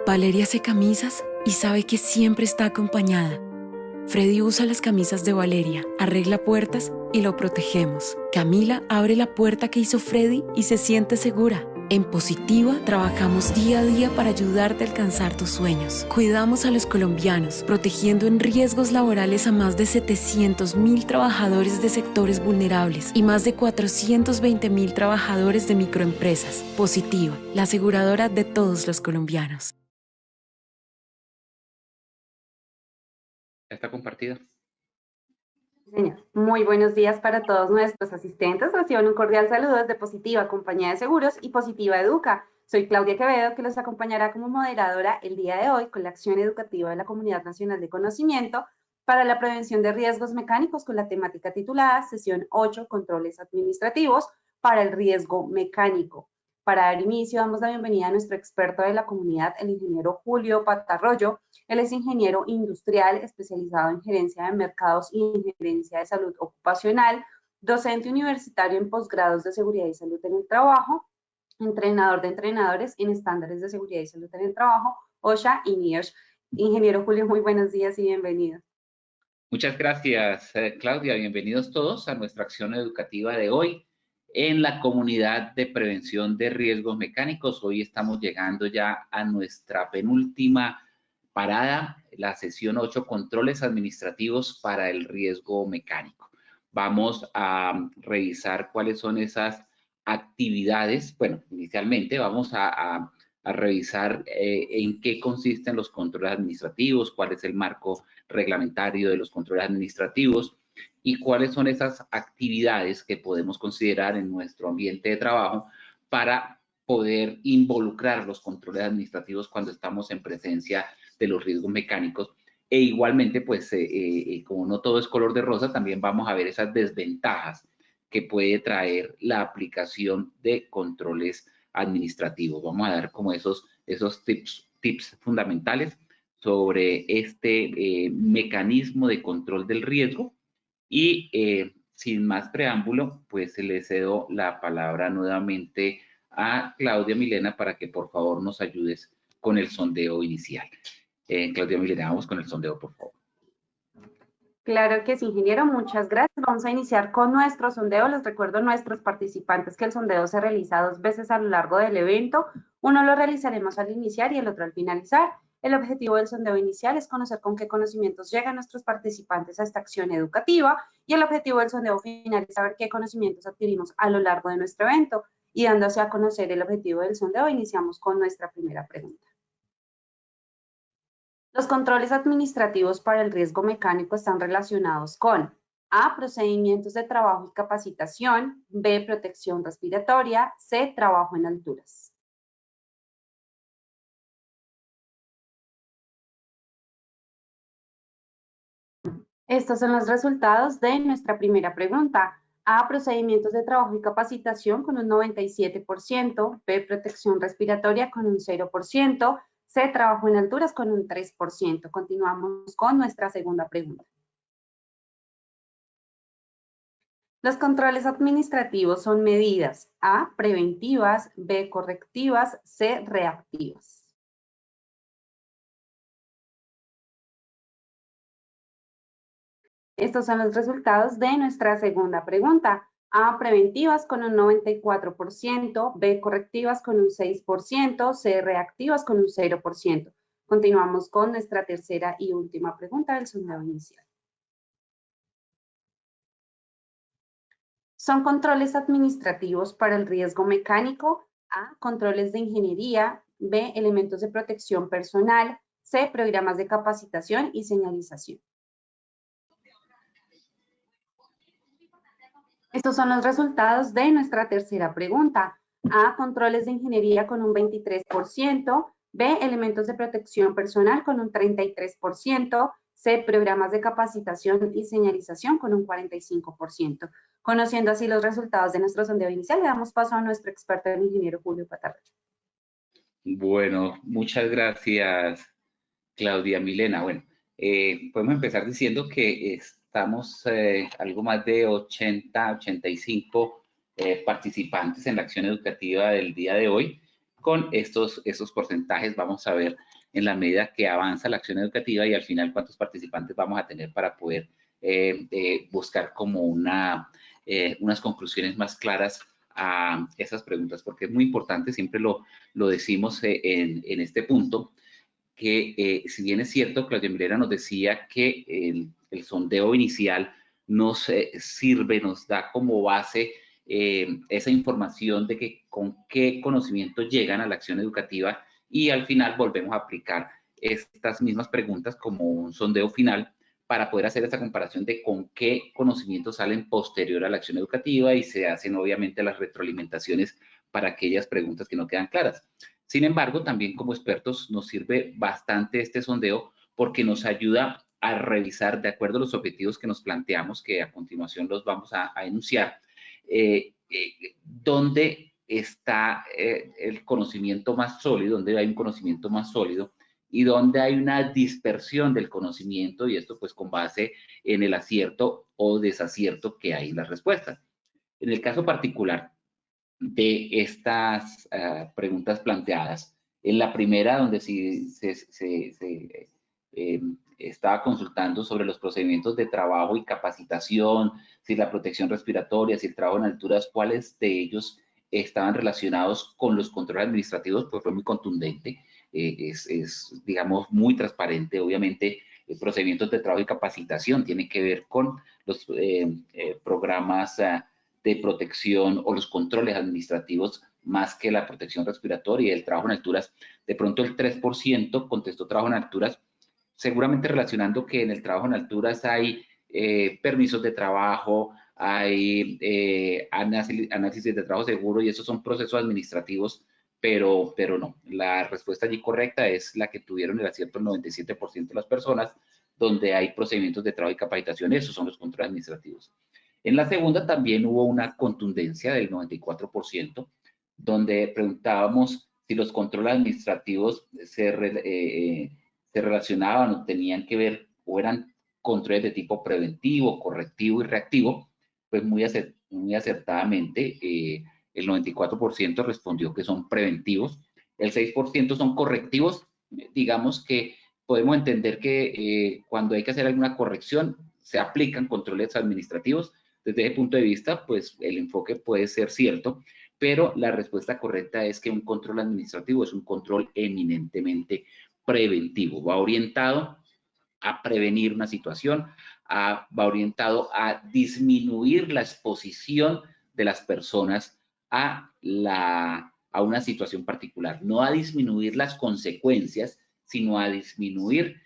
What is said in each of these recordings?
Valeria hace camisas y sabe que siempre está acompañada. Freddy usa las camisas de Valeria, arregla puertas y lo protegemos. Camila abre la puerta que hizo Freddy y se siente segura. En Positiva trabajamos día a día para ayudarte a alcanzar tus sueños. Cuidamos a los colombianos, protegiendo en riesgos laborales a más de 700.000 trabajadores de sectores vulnerables y más de 420.000 trabajadores de microempresas. Positiva, la aseguradora de todos los colombianos. ¿Está compartida? Señor, muy buenos días para todos nuestros asistentes. Reciban un cordial saludo desde Positiva, Compañía de Seguros y Positiva Educa. Soy Claudia Quevedo, que los acompañará como moderadora el día de hoy con la acción educativa de la Comunidad Nacional de Conocimiento para la prevención de riesgos mecánicos con la temática titulada Sesión 8, Controles Administrativos para el Riesgo Mecánico. Para dar inicio, damos la bienvenida a nuestro experto de la comunidad, el ingeniero Julio Patarroyo. Él es ingeniero industrial especializado en gerencia de mercados y en gerencia de salud ocupacional, docente universitario en posgrados de seguridad y salud en el trabajo, entrenador de entrenadores en estándares de seguridad y salud en el trabajo, OSHA y NIOSH. Ingeniero Julio, muy buenos días y bienvenido. Muchas gracias, Claudia. Bienvenidos todos a nuestra acción educativa de hoy en la comunidad de prevención de riesgos mecánicos. Hoy estamos llegando ya a nuestra penúltima parada, la sesión 8, controles administrativos para el riesgo mecánico. Vamos a revisar cuáles son esas actividades. Bueno, inicialmente vamos a revisar en qué consisten los controles administrativos, cuál es el marco reglamentario de los controles administrativos y cuáles son esas actividades que podemos considerar en nuestro ambiente de trabajo para poder involucrar los controles administrativos cuando estamos en presencia de los riesgos mecánicos. E igualmente, pues, como no todo es color de rosa, también vamos a ver esas desventajas que puede traer la aplicación de controles administrativos. Vamos a dar como esos tips fundamentales sobre este mecanismo de control del riesgo y sin más preámbulo, pues le cedo la palabra nuevamente a Claudia Milena para que por favor nos ayudes con el sondeo inicial. Claudia Milena, vamos con el sondeo, por favor. Claro que sí, ingeniero, muchas gracias. Vamos a iniciar con nuestro sondeo. Les recuerdo a nuestros participantes que el sondeo se realiza 2 veces a lo largo del evento. Uno lo realizaremos al iniciar y el otro al finalizar. El objetivo del sondeo inicial es conocer con qué conocimientos llegan nuestros participantes a esta acción educativa y el objetivo del sondeo final es saber qué conocimientos adquirimos a lo largo de nuestro evento. Y dándose a conocer el objetivo del sondeo, iniciamos con nuestra primera pregunta. Los controles administrativos para el riesgo mecánico están relacionados con A, procedimientos de trabajo y capacitación, B, protección respiratoria, C, trabajo en alturas. Estos son los resultados de nuestra primera pregunta. A, procedimientos de trabajo y capacitación con un 97%, B, protección respiratoria con un 0%, C, trabajo en alturas con un 3%. Continuamos con nuestra segunda pregunta. Los controles administrativos son medidas A, preventivas, B, correctivas, C, reactivas. Estos son los resultados de nuestra segunda pregunta. A, preventivas con un 94%, B, correctivas con un 6%, C, reactivas con un 0%. Continuamos con nuestra tercera y última pregunta del sondeo inicial. Son controles administrativos para el riesgo mecánico. A, controles de ingeniería, B, elementos de protección personal, C, programas de capacitación y señalización. Estos son los resultados de nuestra tercera pregunta. A, controles de ingeniería con un 23%, B, elementos de protección personal con un 33%, C, programas de capacitación y señalización con un 45%. Conociendo así los resultados de nuestro sondeo inicial, le damos paso a nuestro experto, el ingeniero Julio Patarroyo. Bueno, muchas gracias, Claudia Milena. Bueno, podemos empezar diciendo que estamos algo más de 85 participantes en la acción educativa del día de hoy. Con estos porcentajes vamos a ver en la medida que avanza la acción educativa y al final cuántos participantes vamos a tener para poder buscar como unas conclusiones más claras a esas preguntas, porque es muy importante, siempre lo decimos en este punto, que si bien es cierto, Claudia Milena nos decía que el sondeo inicial nos sirve, nos da como base esa información de que con qué conocimiento llegan a la acción educativa y al final volvemos a aplicar estas mismas preguntas como un sondeo final para poder hacer esa comparación de con qué conocimientos salen posterior a la acción educativa y se hacen obviamente las retroalimentaciones para aquellas preguntas que no quedan claras. Sin embargo, también como expertos nos sirve bastante este sondeo porque nos ayuda a revisar de acuerdo a los objetivos que nos planteamos, que a continuación los vamos a enunciar, dónde está el conocimiento más sólido, dónde hay un conocimiento más sólido y dónde hay una dispersión del conocimiento, y esto pues con base en el acierto o desacierto que hay en las respuestas. En el caso particular de estas preguntas planteadas, en la primera donde estaba consultando sobre los procedimientos de trabajo y capacitación, si la protección respiratoria, si el trabajo en alturas, cuáles de ellos estaban relacionados con los controles administrativos, pues fue muy contundente, digamos, muy transparente. Obviamente, procedimientos de trabajo y capacitación tienen que ver con los programas de protección o los controles administrativos más que la protección respiratoria y el trabajo en alturas. De pronto el 3% contestó trabajo en alturas, seguramente relacionando que en el trabajo en alturas hay permisos de trabajo, hay análisis de trabajo seguro y esos son procesos administrativos, pero no. La respuesta allí correcta es la que tuvieron el acierto el 97% de las personas, donde hay procedimientos de trabajo y capacitación, esos son los controles administrativos. En la segunda también hubo una contundencia del 94%, donde preguntábamos si los controles administrativos se relacionaban o tenían que ver o eran controles de tipo preventivo, correctivo y reactivo. Pues muy acertadamente el 94% respondió que son preventivos, el 6% son correctivos. Digamos que podemos entender que cuando hay que hacer alguna corrección se aplican controles administrativos. Desde ese punto de vista, pues el enfoque puede ser cierto, pero la respuesta correcta es que un control administrativo es un control eminentemente preventivo. Va orientado a prevenir una situación, va orientado a disminuir la exposición de las personas a una situación particular, no a disminuir las consecuencias, sino a disminuir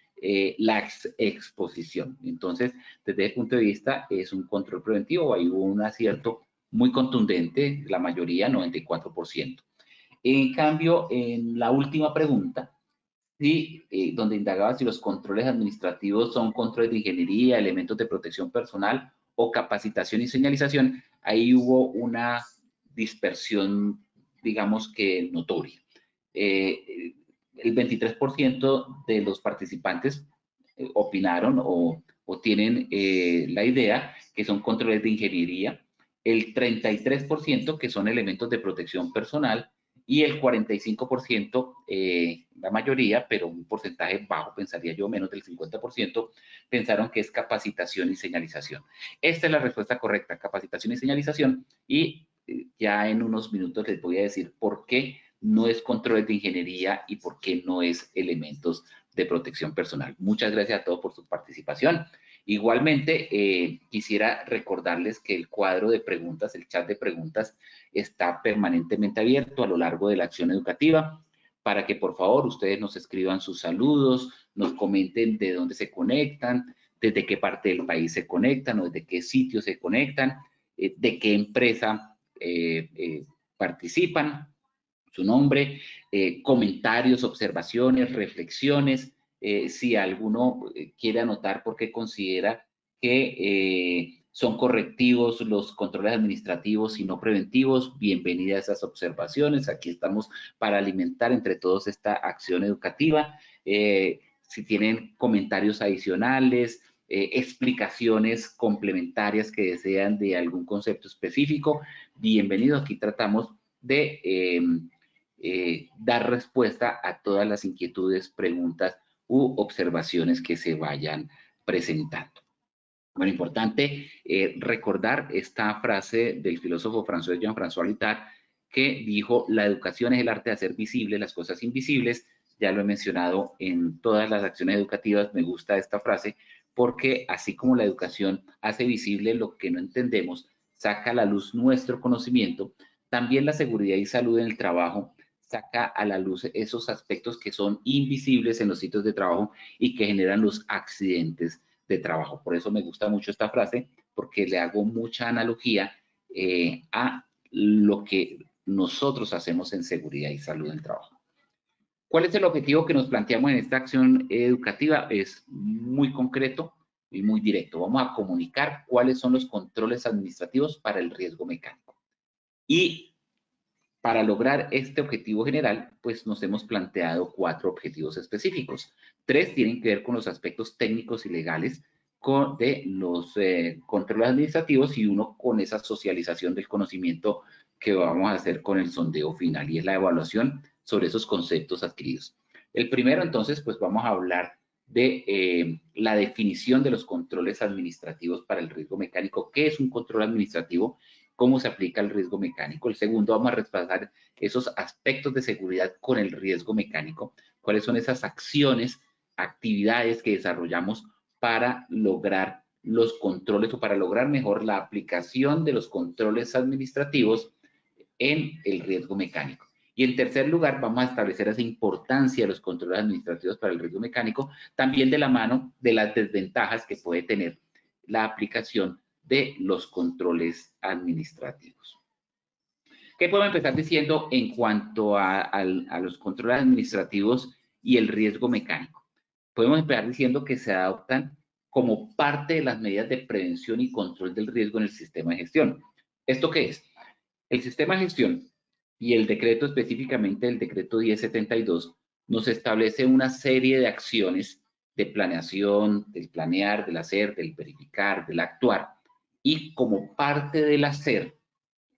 la exposición. Entonces, desde ese punto de vista, es un control preventivo. Ahí hubo un acierto muy contundente, la mayoría, 94%. En cambio, en la última pregunta, sí, donde indagaba si los controles administrativos son controles de ingeniería, elementos de protección personal o capacitación y señalización, ahí hubo una dispersión, digamos que notoria. El 23% de los participantes opinaron o tienen la idea que son controles de ingeniería, el 33% que son elementos de protección personal y el 45%, la mayoría, pero un porcentaje bajo, pensaría yo, menos del 50%, pensaron que es capacitación y señalización. Esta es la respuesta correcta, capacitación y señalización, y ya en unos minutos les voy a decir por qué no es control de ingeniería y por qué no es elementos de protección personal. Muchas gracias a todos por su participación. Igualmente, quisiera recordarles que el cuadro de preguntas, el chat de preguntas, está permanentemente abierto a lo largo de la acción educativa para que por favor ustedes nos escriban sus saludos, nos comenten de dónde se conectan, desde qué parte del país se conectan o desde qué sitio se conectan, de qué empresa participan, su nombre, comentarios, observaciones, reflexiones, si alguno quiere anotar por qué considera que son correctivos los controles administrativos y no preventivos, bienvenidas esas observaciones. Aquí estamos para alimentar entre todos esta acción educativa. Si tienen comentarios adicionales, explicaciones complementarias que desean de algún concepto específico, bienvenidos. Aquí tratamos de dar respuesta a todas las inquietudes, preguntas u observaciones que se vayan presentando. Bueno, importante recordar esta frase del filósofo francés Jean-François Lyotard, que dijo: la educación es el arte de hacer visibles las cosas invisibles. Ya lo he mencionado en todas las acciones educativas. Me gusta esta frase porque así como la educación hace visible lo que no entendemos, saca a la luz nuestro conocimiento, también la seguridad y salud en el trabajo saca a la luz esos aspectos que son invisibles en los sitios de trabajo y que generan los accidentes de trabajo. Por eso me gusta mucho esta frase, porque le hago mucha analogía a lo que nosotros hacemos en seguridad y salud en el trabajo. ¿Cuál es el objetivo que nos planteamos en esta acción educativa? Es muy concreto y muy directo. Vamos a comunicar cuáles son los controles administrativos para el riesgo mecánico. Y para lograr este objetivo general, pues nos hemos planteado 4 objetivos específicos. 3 tienen que ver con los aspectos técnicos y legales de los controles administrativos, y 1 con esa socialización del conocimiento que vamos a hacer con el sondeo final, y es la evaluación sobre esos conceptos adquiridos. El primero, entonces, pues vamos a hablar de la definición de los controles administrativos para el riesgo mecánico. ¿Qué es un control administrativo? ¿Cómo se aplica el riesgo mecánico? El segundo, vamos a repasar esos aspectos de seguridad con el riesgo mecánico. ¿Cuáles son esas acciones, actividades que desarrollamos para lograr los controles, o para lograr mejor la aplicación de los controles administrativos en el riesgo mecánico? Y en tercer lugar, vamos a establecer esa importancia de los controles administrativos para el riesgo mecánico, también de la mano de las desventajas que puede tener la aplicación de los controles administrativos. ¿Qué podemos empezar diciendo en cuanto a los controles administrativos y el riesgo mecánico? Podemos empezar diciendo que se adoptan como parte de las medidas de prevención y control del riesgo en el sistema de gestión. ¿Esto qué es? El sistema de gestión y el decreto, específicamente el decreto 1072, nos establece una serie de acciones de planeación, del planear, del hacer, del verificar, del actuar, y como parte del hacer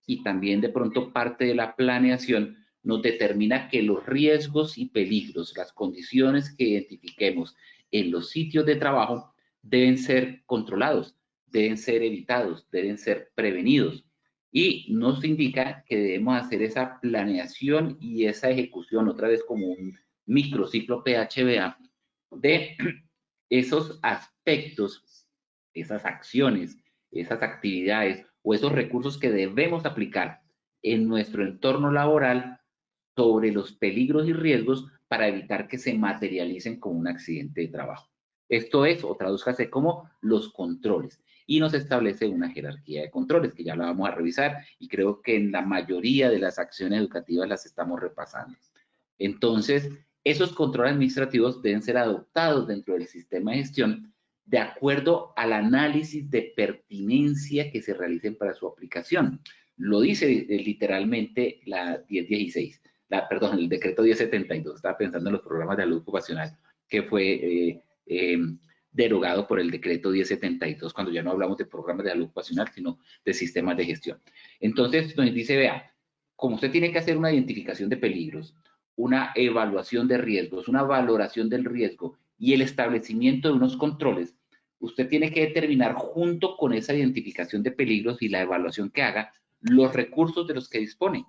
y también de pronto parte de la planeación, nos determina que los riesgos y peligros, las condiciones que identifiquemos en los sitios de trabajo, deben ser controlados, deben ser evitados, deben ser prevenidos. Y nos indica que debemos hacer esa planeación y esa ejecución, otra vez como un microciclo PHBA, de esos aspectos, esas acciones, esas actividades o esos recursos que debemos aplicar en nuestro entorno laboral sobre los peligros y riesgos para evitar que se materialicen como un accidente de trabajo. Esto es, o tradúzcase como los controles, y nos establece una jerarquía de controles que ya la vamos a revisar, y creo que en la mayoría de las acciones educativas las estamos repasando. Entonces, esos controles administrativos deben ser adoptados dentro del sistema de gestión de acuerdo al análisis de pertinencia que se realicen para su aplicación. Lo dice literalmente la 1016, perdón, el decreto 1072. Estaba pensando en los programas de salud ocupacional, que fue derogado por el decreto 1072, cuando ya no hablamos de programas de salud ocupacional, sino de sistemas de gestión. Entonces, nos dice, vea, como usted tiene que hacer una identificación de peligros, una evaluación de riesgos, una valoración del riesgo y el establecimiento de unos controles, usted tiene que determinar, junto con esa identificación de peligros y la evaluación que haga, los recursos de los que dispone.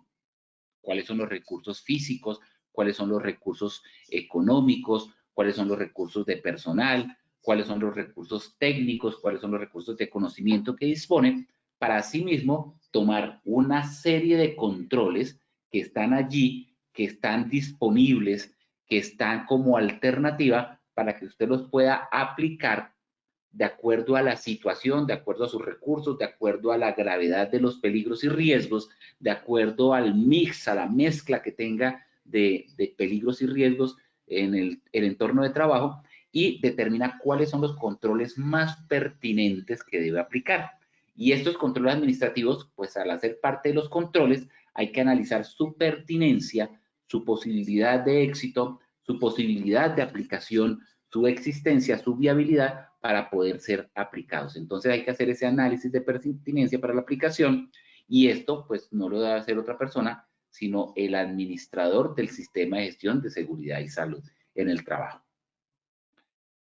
¿Cuáles son los recursos físicos? ¿Cuáles son los recursos económicos? ¿Cuáles son los recursos de personal? ¿Cuáles son los recursos técnicos? ¿Cuáles son los recursos de conocimiento que dispone? Para asimismo tomar una serie de controles que están allí, que están disponibles, que están como alternativa para que usted los pueda aplicar de acuerdo a la situación, de acuerdo a sus recursos, de acuerdo a la gravedad de los peligros y riesgos, de acuerdo al mix, a la mezcla que tenga de peligros y riesgos en el entorno de trabajo, y determina cuáles son los controles más pertinentes que debe aplicar. Y estos controles administrativos, pues al hacer parte de los controles, hay que analizar su pertinencia, su posibilidad de éxito, su posibilidad de aplicación, su existencia, su viabilidad para poder ser aplicados. Entonces hay que hacer ese análisis de pertinencia para la aplicación, y esto pues no lo debe hacer otra persona, sino el administrador del sistema de gestión de seguridad y salud en el trabajo.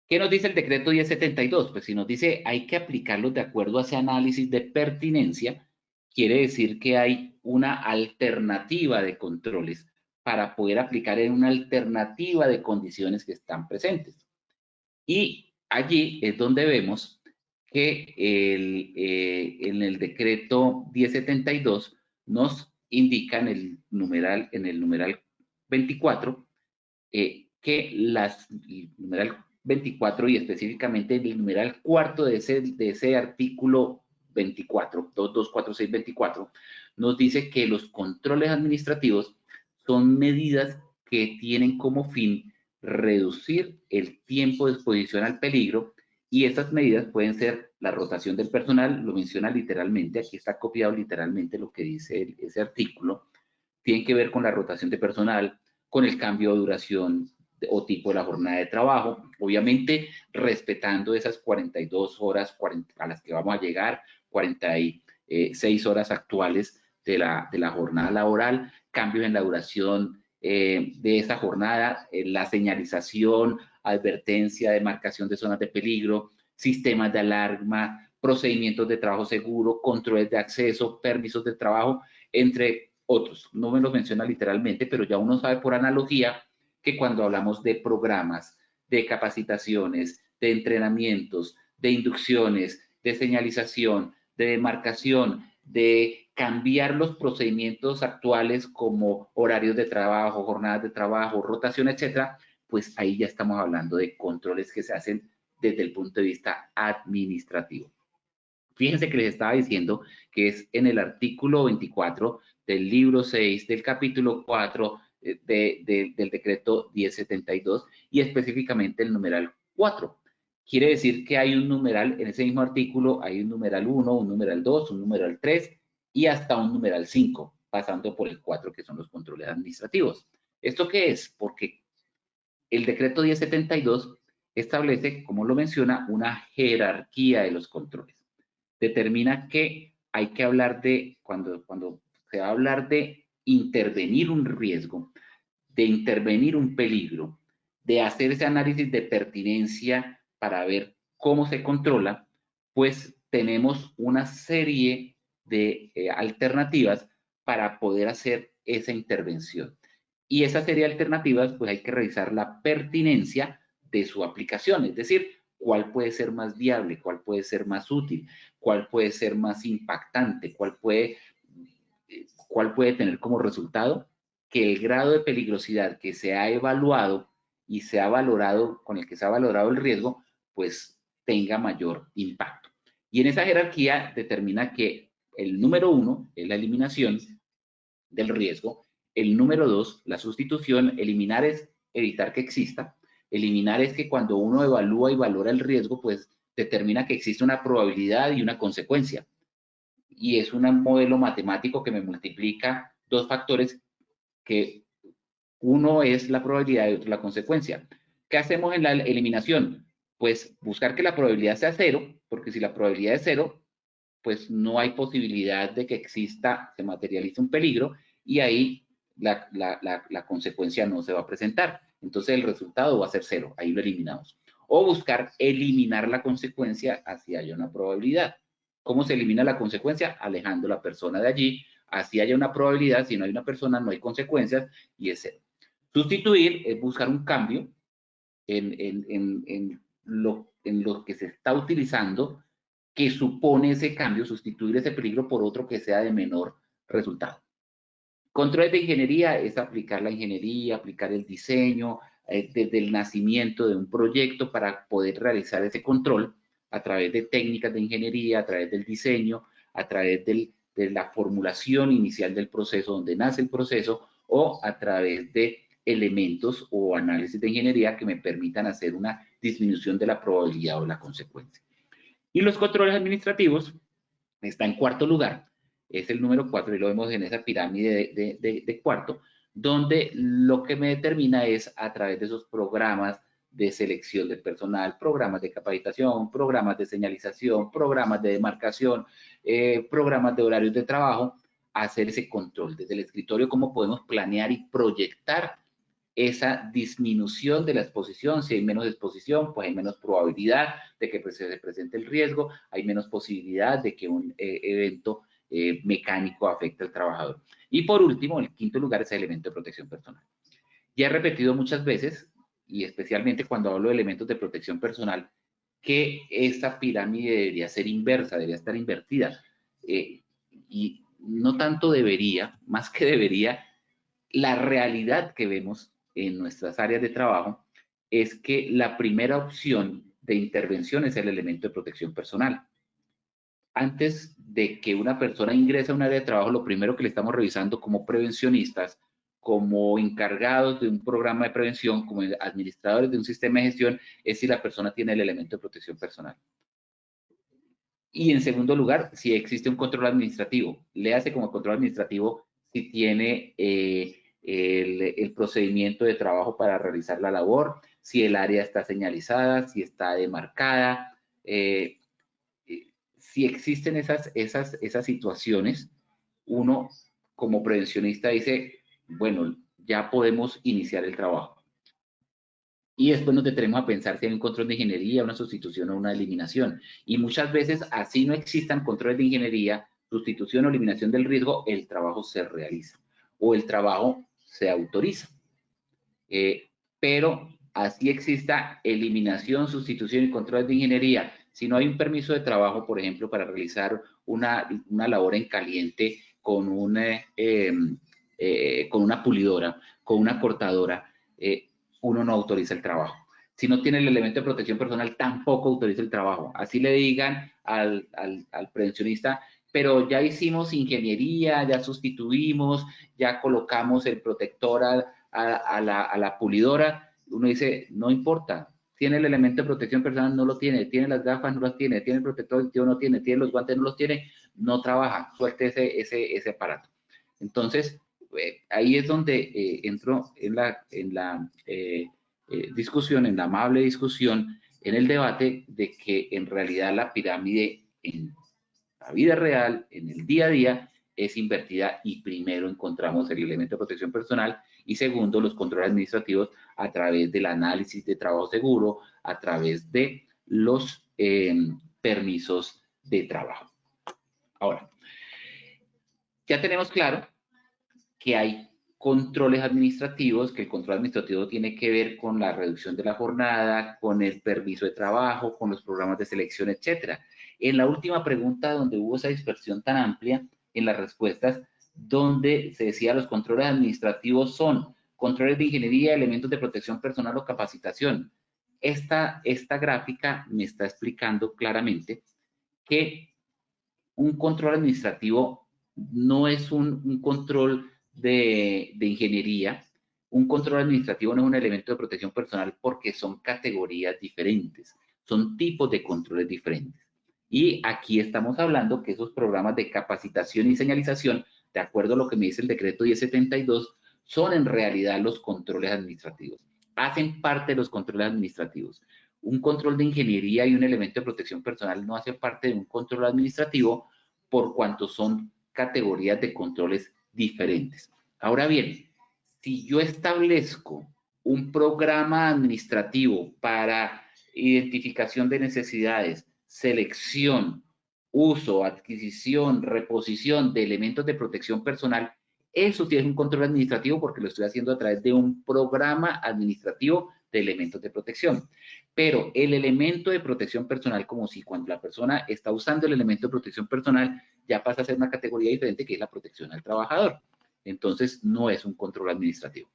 ¿Qué nos dice el decreto 1072? Pues si nos dice hay que aplicarlos de acuerdo a ese análisis de pertinencia, quiere decir que hay una alternativa de controles para poder aplicar en una alternativa de condiciones que están presentes. Y allí es donde vemos que en el decreto 1072 nos indica en el numeral 24 que el numeral 24 y específicamente el numeral cuarto de ese artículo 24, 224624, nos dice que los controles administrativos son medidas que tienen como fin reducir el tiempo de exposición al peligro, y estas medidas pueden ser la rotación del personal, lo menciona literalmente, aquí está copiado literalmente lo que dice ese artículo, tienen que ver con la rotación de personal, con el cambio de duración o tipo de la jornada de trabajo, obviamente respetando esas 42 horas a las que vamos a llegar, 46 horas actuales de la jornada laboral, cambios en la duración de esa jornada, la señalización, advertencia, demarcación de zonas de peligro, sistemas de alarma, procedimientos de trabajo seguro, controles de acceso, permisos de trabajo, entre otros. No me los menciona literalmente, pero ya uno sabe por analogía que cuando hablamos de programas, de capacitaciones, de entrenamientos, de inducciones, de señalización, de demarcación, de cambiar los procedimientos actuales como horarios de trabajo, jornadas de trabajo, rotación, etcétera, pues ahí ya estamos hablando de controles que se hacen desde el punto de vista administrativo. Fíjense que les estaba diciendo que es en el artículo 24 del libro 6 del capítulo 4 del decreto 1072 y específicamente el numeral 4. Quiere decir que hay un numeral, en ese mismo artículo hay un numeral 1, un numeral 2, un numeral 3 y hasta un numeral 5, pasando por el 4 que son los controles administrativos. ¿Esto qué es? Porque el decreto 1072 establece, como lo menciona, una jerarquía de los controles. Determina que hay que hablar de, cuando se va a hablar de intervenir un riesgo, de intervenir un peligro, de hacer ese análisis de pertinencia para ver cómo se controla, pues tenemos una serie de alternativas para poder hacer esa intervención. Y esa serie de alternativas, pues hay que revisar la pertinencia de su aplicación, es decir, cuál puede ser más viable, cuál puede ser más útil, cuál puede ser más impactante, cuál puede tener como resultado que el grado de peligrosidad que se ha evaluado y se ha valorado, con el que se ha valorado el riesgo, pues tenga mayor impacto. Y en esa jerarquía determina que el número 1 es la eliminación del riesgo, el número 2, la sustitución, eliminar es evitar que exista, eliminar es que cuando uno evalúa y valora el riesgo, pues determina que existe una probabilidad y una consecuencia. Y es un modelo matemático que me multiplica dos factores que uno es la probabilidad y otro la consecuencia. ¿Qué hacemos en la eliminación? Pues buscar que la probabilidad sea 0, porque si la probabilidad es 0, pues no hay posibilidad de que exista, se materialice un peligro y ahí la consecuencia no se va a presentar. Entonces el resultado va a ser 0, ahí lo eliminamos. O buscar eliminar la consecuencia así haya una probabilidad. ¿Cómo se elimina la consecuencia? Alejando a la persona de allí, así haya una probabilidad, si no hay una persona no hay consecuencias y es 0. Sustituir es buscar un cambio en lo que se está utilizando que supone ese cambio, sustituir ese peligro por otro que sea de menor resultado. Controles de ingeniería es aplicar la ingeniería, aplicar el diseño, desde el nacimiento de un proyecto para poder realizar ese control a través de técnicas de ingeniería, a través del diseño, a través de la formulación inicial del proceso, donde nace el proceso, o a través de elementos o análisis de ingeniería que me permitan hacer una disminución de la probabilidad o la consecuencia. Y los controles administrativos está en cuarto lugar, es el número 4 y lo vemos en esa pirámide de cuarto, donde lo que me determina es a través de esos programas de selección del personal, programas de capacitación, programas de señalización, programas de demarcación, programas de horarios de trabajo, hacer ese control. Desde el escritorio, cómo podemos planear y proyectar esa disminución de la exposición. Si hay menos exposición, pues hay menos probabilidad de que se presente el riesgo, hay menos posibilidad de que un evento mecánico afecte al trabajador. Y por último, el quinto lugar es el elemento de protección personal. Ya he repetido muchas veces, y especialmente cuando hablo de elementos de protección personal, que esta pirámide debería ser inversa, debería estar invertida. Y no tanto debería, más que debería, la realidad que vemos en nuestras áreas de trabajo es que la primera opción de intervención es el elemento de protección personal. Antes de que una persona ingrese a un área de trabajo, lo primero que le estamos revisando como prevencionistas, como encargados de un programa de prevención, como administradores de un sistema de gestión, es si la persona tiene el elemento de protección personal. Y en segundo lugar, si existe un control administrativo. Le hace como control administrativo si tiene el procedimiento de trabajo para realizar la labor, si el área está señalizada, si está demarcada, si existen esas situaciones, uno como prevencionista dice, bueno, ya podemos iniciar el trabajo. Y después nos detenemos a pensar si hay un control de ingeniería, una sustitución o una eliminación. Y muchas veces, así no existan controles de ingeniería, sustitución o eliminación del riesgo, el trabajo se realiza o el trabajo se autoriza. Pero así exista eliminación, sustitución y controles de ingeniería. Si no hay un permiso de trabajo, por ejemplo, para realizar una labor en caliente con una pulidora, con una cortadora, uno no autoriza el trabajo. Si no tiene el elemento de protección personal, tampoco autoriza el trabajo. Así le digan al prevencionista, pero ya hicimos ingeniería, ya sustituimos, ya colocamos el protector a la pulidora. Uno dice, no importa, tiene el elemento de protección personal, no lo tiene, tiene las gafas, no las tiene, tiene el protector auditivo, no tiene, tiene los guantes, no los tiene, no trabaja, suelte ese aparato. Entonces, ahí es donde entro en la discusión, en la amable discusión, en el debate de que en realidad la pirámide en la vida real, en el día a día, es invertida y primero encontramos el elemento de protección personal y segundo los controles administrativos a través del análisis de trabajo seguro, a través de los permisos de trabajo. Ahora, ya tenemos claro que hay controles administrativos, que el control administrativo tiene que ver con la reducción de la jornada, con el permiso de trabajo, con los programas de selección, etcétera. En la última pregunta, donde hubo esa dispersión tan amplia en las respuestas, donde se decía los controles administrativos son controles de ingeniería, elementos de protección personal o capacitación. Esta gráfica me está explicando claramente que un control administrativo no es un control de ingeniería. Un control administrativo no es un elemento de protección personal porque son categorías diferentes, son tipos de controles diferentes. Y aquí estamos hablando que esos programas de capacitación y señalización, de acuerdo a lo que me dice el decreto 1072, son en realidad los controles administrativos, hacen parte de los controles administrativos. Un control de ingeniería y un elemento de protección personal no hace parte de un control administrativo por cuanto son categorías de controles diferentes. Ahora bien, si yo establezco un programa administrativo para identificación de necesidades, selección, uso, adquisición, reposición de elementos de protección personal, eso sí es un control administrativo porque lo estoy haciendo a través de un programa administrativo de elementos de protección. Pero el elemento de protección personal, como si cuando la persona está usando el elemento de protección personal, ya pasa a ser una categoría diferente que es la protección al trabajador. Entonces, no es un control administrativo.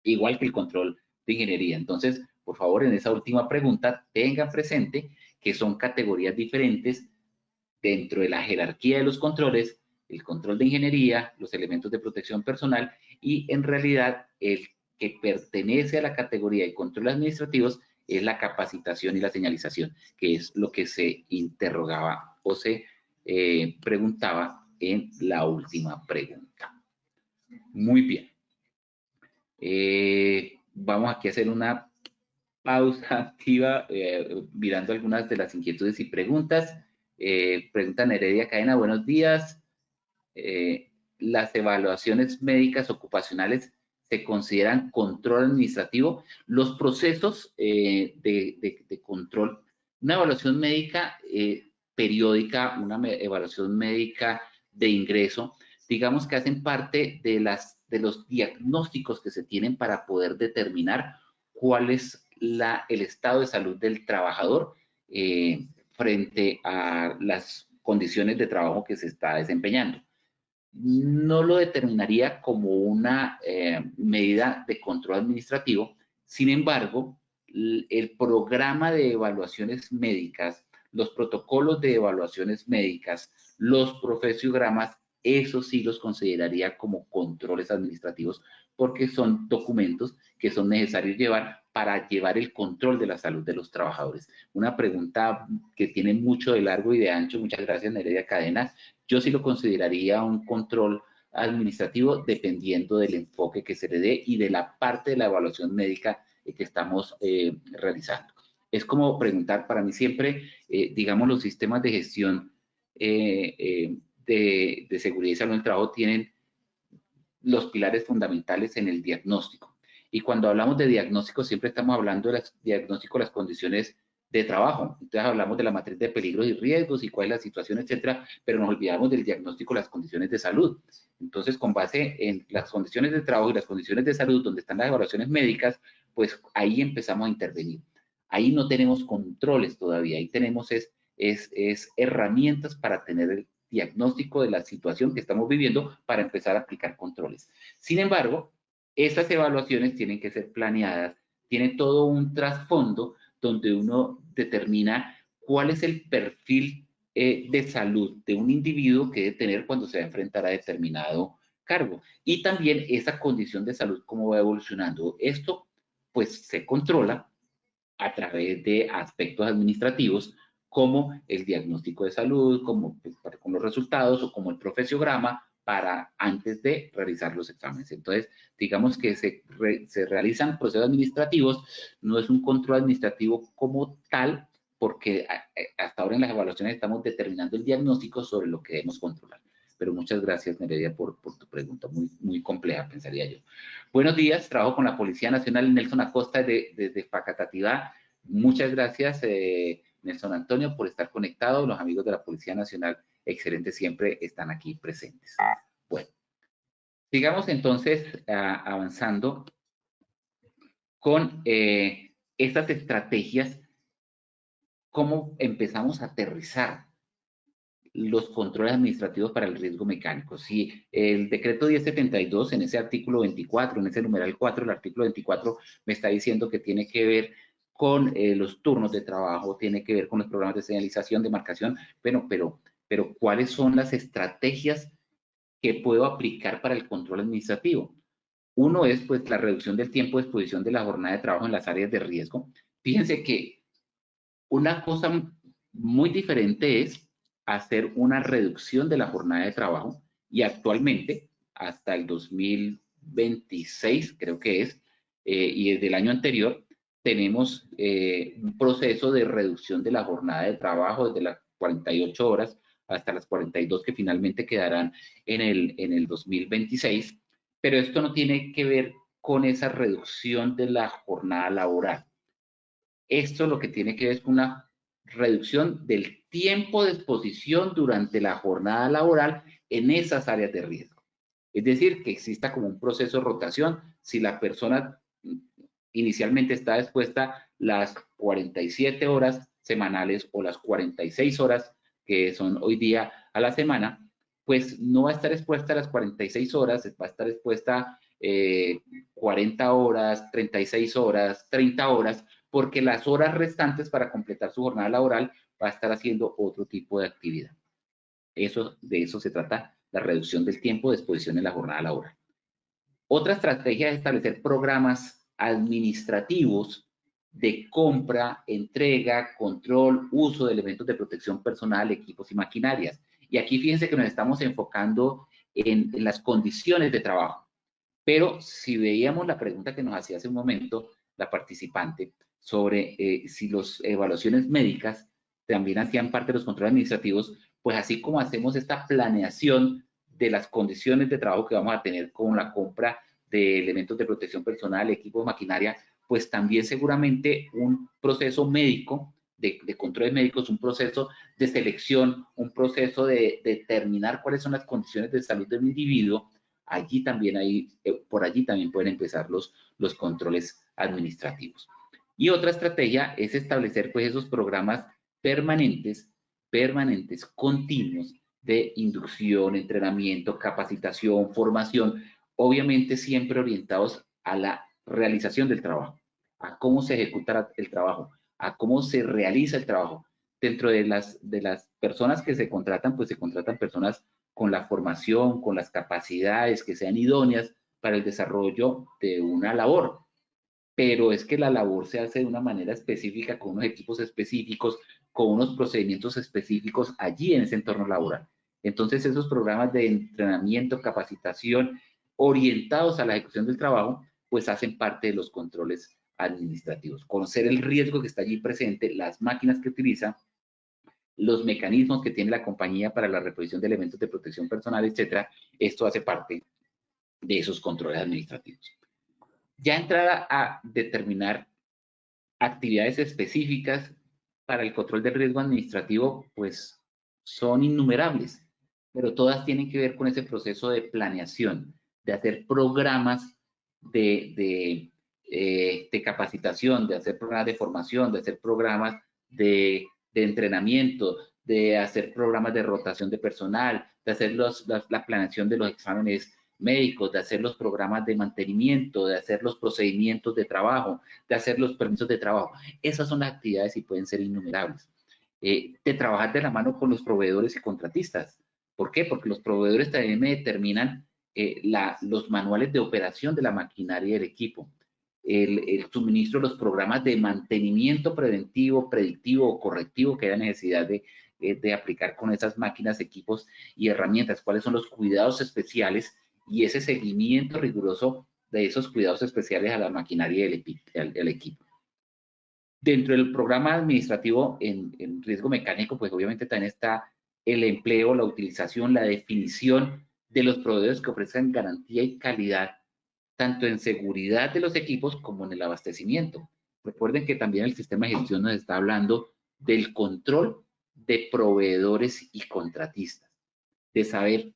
Igual que el control de ingeniería. Entonces, por favor, en esa última pregunta, tengan presente que son categorías diferentes dentro de la jerarquía de los controles, el control de ingeniería, los elementos de protección personal y en realidad el que pertenece a la categoría de controles administrativos es la capacitación y la señalización, que es lo que se interrogaba o se preguntaba en la última pregunta. Muy bien. Vamos aquí a hacer una pausa activa mirando algunas de las inquietudes y preguntas. Pregunta Neredia Cadena, buenos días. las evaluaciones médicas ocupacionales se consideran control administrativo. Los procesos de control, una evaluación médica periódica, una evaluación médica de ingreso, digamos que hacen parte de los diagnósticos que se tienen para poder determinar cuál es el estado de salud del trabajador frente a las condiciones de trabajo que se está desempeñando. No lo determinaría como una medida de control administrativo. Sin embargo, el programa de evaluaciones médicas, los protocolos de evaluaciones médicas, los profesiogramas, eso sí los consideraría como controles administrativos porque son documentos que son necesarios llevar para llevar el control de la salud de los trabajadores. Una pregunta que tiene mucho de largo y de ancho. Muchas gracias, Nereida Cadena. Yo sí lo consideraría un control administrativo dependiendo del enfoque que se le dé y de la parte de la evaluación médica que estamos realizando. Es como preguntar, para mí siempre, digamos, los sistemas de gestión de seguridad y salud en el trabajo tienen los pilares fundamentales en el diagnóstico. Y cuando hablamos de diagnóstico, siempre estamos hablando de diagnóstico de las condiciones de trabajo. Entonces hablamos de la matriz de peligros y riesgos y cuál es la situación, etcétera, pero nos olvidamos del diagnóstico de las condiciones de salud. Entonces, con base en las condiciones de trabajo y las condiciones de salud, donde están las evaluaciones médicas, pues ahí empezamos a intervenir. Ahí no tenemos controles todavía, ahí tenemos herramientas para tener el diagnóstico de la situación que estamos viviendo para empezar a aplicar controles. Sin embargo, estas evaluaciones tienen que ser planeadas, tiene todo un trasfondo donde uno determina cuál es el perfil de salud de un individuo que debe tener cuando se va a enfrentar a determinado cargo. Y también esa condición de salud, cómo va evolucionando. Esto, pues, se controla a través de aspectos administrativos, como el diagnóstico de salud, como pues, con los resultados o como el profesiograma para antes de realizar los exámenes. Entonces, digamos que se realizan procesos administrativos, no es un control administrativo como tal, porque hasta ahora en las evaluaciones estamos determinando el diagnóstico sobre lo que debemos controlar. Pero muchas gracias, Nereida, por tu pregunta, muy compleja, pensaría yo. Buenos días, trabajo con la Policía Nacional, Nelson Acosta, desde Facatativá. Muchas gracias, Nelson Antonio, por estar conectado. Los amigos de la Policía Nacional, excelentes, siempre están aquí presentes. Bueno, sigamos entonces avanzando con estas estrategias, cómo empezamos a aterrizar los controles administrativos para el riesgo mecánico. Si el decreto 1072, en ese artículo 24, en ese numeral 4, el artículo 24, me está diciendo que tiene que ver con los turnos de trabajo, tiene que ver con los programas de señalización, de marcación, pero ¿cuáles son las estrategias que puedo aplicar para el control administrativo? Uno es, pues, la reducción del tiempo de exposición de la jornada de trabajo en las áreas de riesgo. Fíjense que una cosa muy diferente es hacer una reducción de la jornada de trabajo y actualmente, hasta el 2026, creo que es, y desde el año anterior, tenemos un proceso de reducción de la jornada de trabajo desde las 48 horas hasta las 42 que finalmente quedarán en el 2026, pero esto no tiene que ver con esa reducción de la jornada laboral. Esto lo que tiene que ver es con una reducción del tiempo de exposición durante la jornada laboral en esas áreas de riesgo. Es decir, que exista como un proceso de rotación. Si la persona inicialmente está expuesta las 47 horas semanales o las 46 horas que son hoy día a la semana, pues no va a estar expuesta a las 46 horas, va a estar expuesta 40 horas, 36 horas, 30 horas, porque las horas restantes para completar su jornada laboral va a estar haciendo otro tipo de actividad. De eso se trata la reducción del tiempo de exposición en la jornada laboral. Otra estrategia es establecer programas administrativos de compra, entrega, control, uso de elementos de protección personal, equipos y maquinarias. Y aquí fíjense que nos estamos enfocando en las condiciones de trabajo. Pero si veíamos la pregunta que nos hacía hace un momento la participante sobre si las evaluaciones médicas también hacían parte de los controles administrativos, pues así como hacemos esta planeación de las condiciones de trabajo que vamos a tener con la compra de elementos de protección personal, equipos, maquinaria, pues también seguramente un proceso médico, de controles médicos, un proceso de selección, un proceso de determinar cuáles son las condiciones de salud del individuo. Allí también por allí también pueden empezar los controles administrativos. Y otra estrategia es establecer pues esos programas permanentes, continuos, de inducción, entrenamiento, capacitación, formación, obviamente siempre orientados a la realización del trabajo, a cómo se ejecuta el trabajo, a cómo se realiza el trabajo. Dentro de las personas que se contratan, pues se contratan personas con la formación, con las capacidades que sean idóneas para el desarrollo de una labor. Pero es que la labor se hace de una manera específica, con unos equipos específicos, con unos procedimientos específicos allí en ese entorno laboral. Entonces, esos programas de entrenamiento, capacitación, orientados a la ejecución del trabajo, pues hacen parte de los controles administrativos. Conocer el riesgo que está allí presente, las máquinas que utiliza, los mecanismos que tiene la compañía para la reposición de elementos de protección personal, etcétera. Esto hace parte de esos controles administrativos. Ya entrar a determinar actividades específicas para el control del riesgo administrativo, pues son innumerables, pero todas tienen que ver con ese proceso de planeación, de hacer programas de capacitación, de hacer programas de formación, de hacer programas de entrenamiento, de hacer programas de rotación de personal, de hacer la planeación de los exámenes médicos, de hacer los programas de mantenimiento, de hacer los procedimientos de trabajo, de hacer los permisos de trabajo. Esas son las actividades y pueden ser innumerables. De trabajar de la mano con los proveedores y contratistas. ¿Por qué? Porque los proveedores también me determinan los manuales de operación de la maquinaria y del equipo, el suministro de los programas de mantenimiento preventivo, predictivo o correctivo que haya necesidad de aplicar con esas máquinas, equipos y herramientas, cuáles son los cuidados especiales y ese seguimiento riguroso de esos cuidados especiales a la maquinaria y el equipo. Dentro del programa administrativo en riesgo mecánico, pues obviamente también está el empleo, la utilización, la definición de los proveedores que ofrecen garantía y calidad, tanto en seguridad de los equipos como en el abastecimiento. Recuerden que también el sistema de gestión nos está hablando del control de proveedores y contratistas, de saber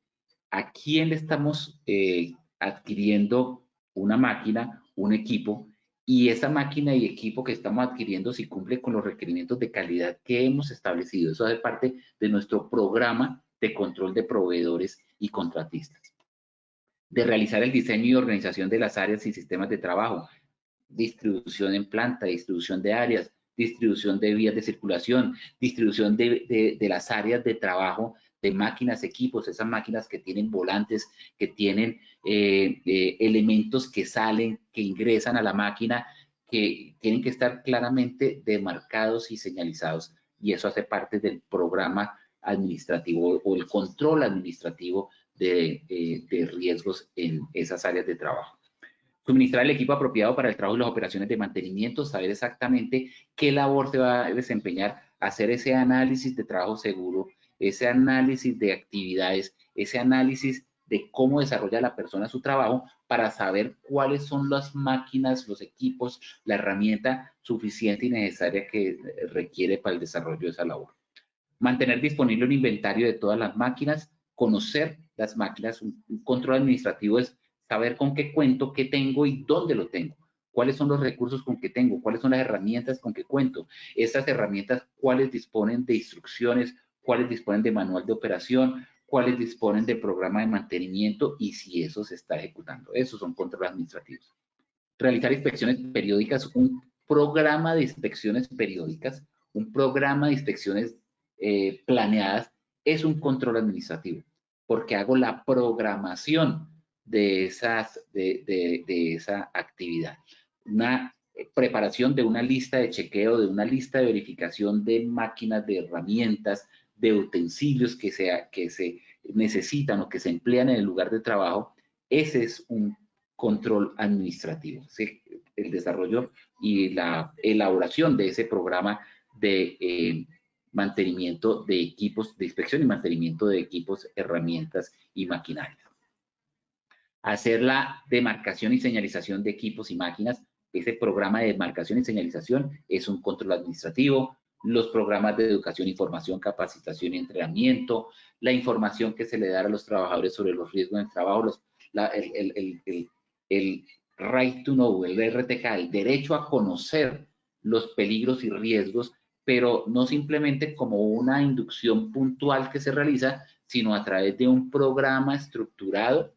a quién le estamos adquiriendo una máquina, un equipo, y esa máquina y equipo que estamos adquiriendo si cumple con los requerimientos de calidad que hemos establecido. Eso hace parte de nuestro programa de control de proveedores y contratistas. De realizar el diseño y organización de las áreas y sistemas de trabajo, distribución en planta, distribución de áreas, distribución de vías de circulación, distribución de las áreas de trabajo, de máquinas, equipos, esas máquinas que tienen volantes, que tienen elementos que salen, que ingresan a la máquina, que tienen que estar claramente demarcados y señalizados. Y eso hace parte del programa administrativo o el control administrativo de riesgos en esas áreas de trabajo. Suministrar el equipo apropiado para el trabajo y las operaciones de mantenimiento, saber exactamente qué labor se va a desempeñar, hacer ese análisis de trabajo seguro, ese análisis de actividades, ese análisis de cómo desarrolla la persona su trabajo para saber cuáles son las máquinas, los equipos, la herramienta suficiente y necesaria que requiere para el desarrollo de esa labor. Mantener disponible un inventario de todas las máquinas, conocer las máquinas, un control administrativo es saber con qué cuento, qué tengo y dónde lo tengo. Cuáles son los recursos con que tengo, cuáles son las herramientas con que cuento. Estas herramientas, cuáles disponen de instrucciones, cuáles disponen de manual de operación, cuáles disponen de programa de mantenimiento y si eso se está ejecutando. Esos son controles administrativos. Realizar inspecciones periódicas, un programa de inspecciones periódicas, un programa de inspecciones planeadas es un control administrativo, porque hago la programación de esa actividad. Una preparación de una lista de chequeo, de una lista de verificación de máquinas, de herramientas, de utensilios que se necesitan o que se emplean en el lugar de trabajo. Ese es un control administrativo, ¿sí? El desarrollo y la elaboración de ese programa de mantenimiento de equipos, de inspección y mantenimiento de equipos, herramientas y maquinarias. Hacer la demarcación y señalización de equipos y máquinas. Ese programa de demarcación y señalización es un control administrativo. Los programas de educación, información, capacitación y entrenamiento, la información que se le da a los trabajadores sobre los riesgos en el trabajo, el right to know, el RTK, el derecho a conocer los peligros y riesgos, pero no simplemente como una inducción puntual que se realiza, sino a través de un programa estructurado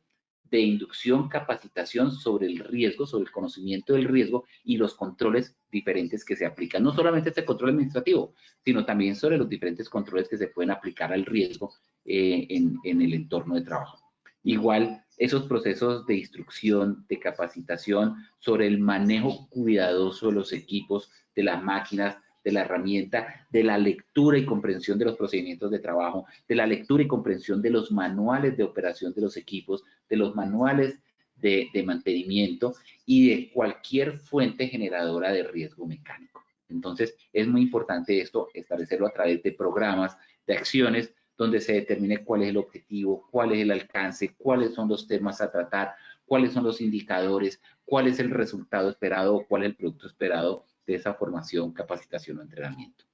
de inducción, capacitación sobre el riesgo, sobre el conocimiento del riesgo y los controles diferentes que se aplican. No solamente este control administrativo, sino también sobre los diferentes controles que se pueden aplicar al riesgo en el entorno de trabajo. Igual, esos procesos de instrucción, de capacitación sobre el manejo cuidadoso de los equipos, de las máquinas, de la herramienta, de la lectura y comprensión de los procedimientos de trabajo, de la lectura y comprensión de los manuales de operación de los equipos, de los manuales de mantenimiento y de cualquier fuente generadora de riesgo mecánico. Entonces, es muy importante esto, establecerlo a través de programas, de acciones, donde se determine cuál es el objetivo, cuál es el alcance, cuáles son los temas a tratar, cuáles son los indicadores, cuál es el resultado esperado o cuál es el producto esperado de esa formación, capacitación o entrenamiento.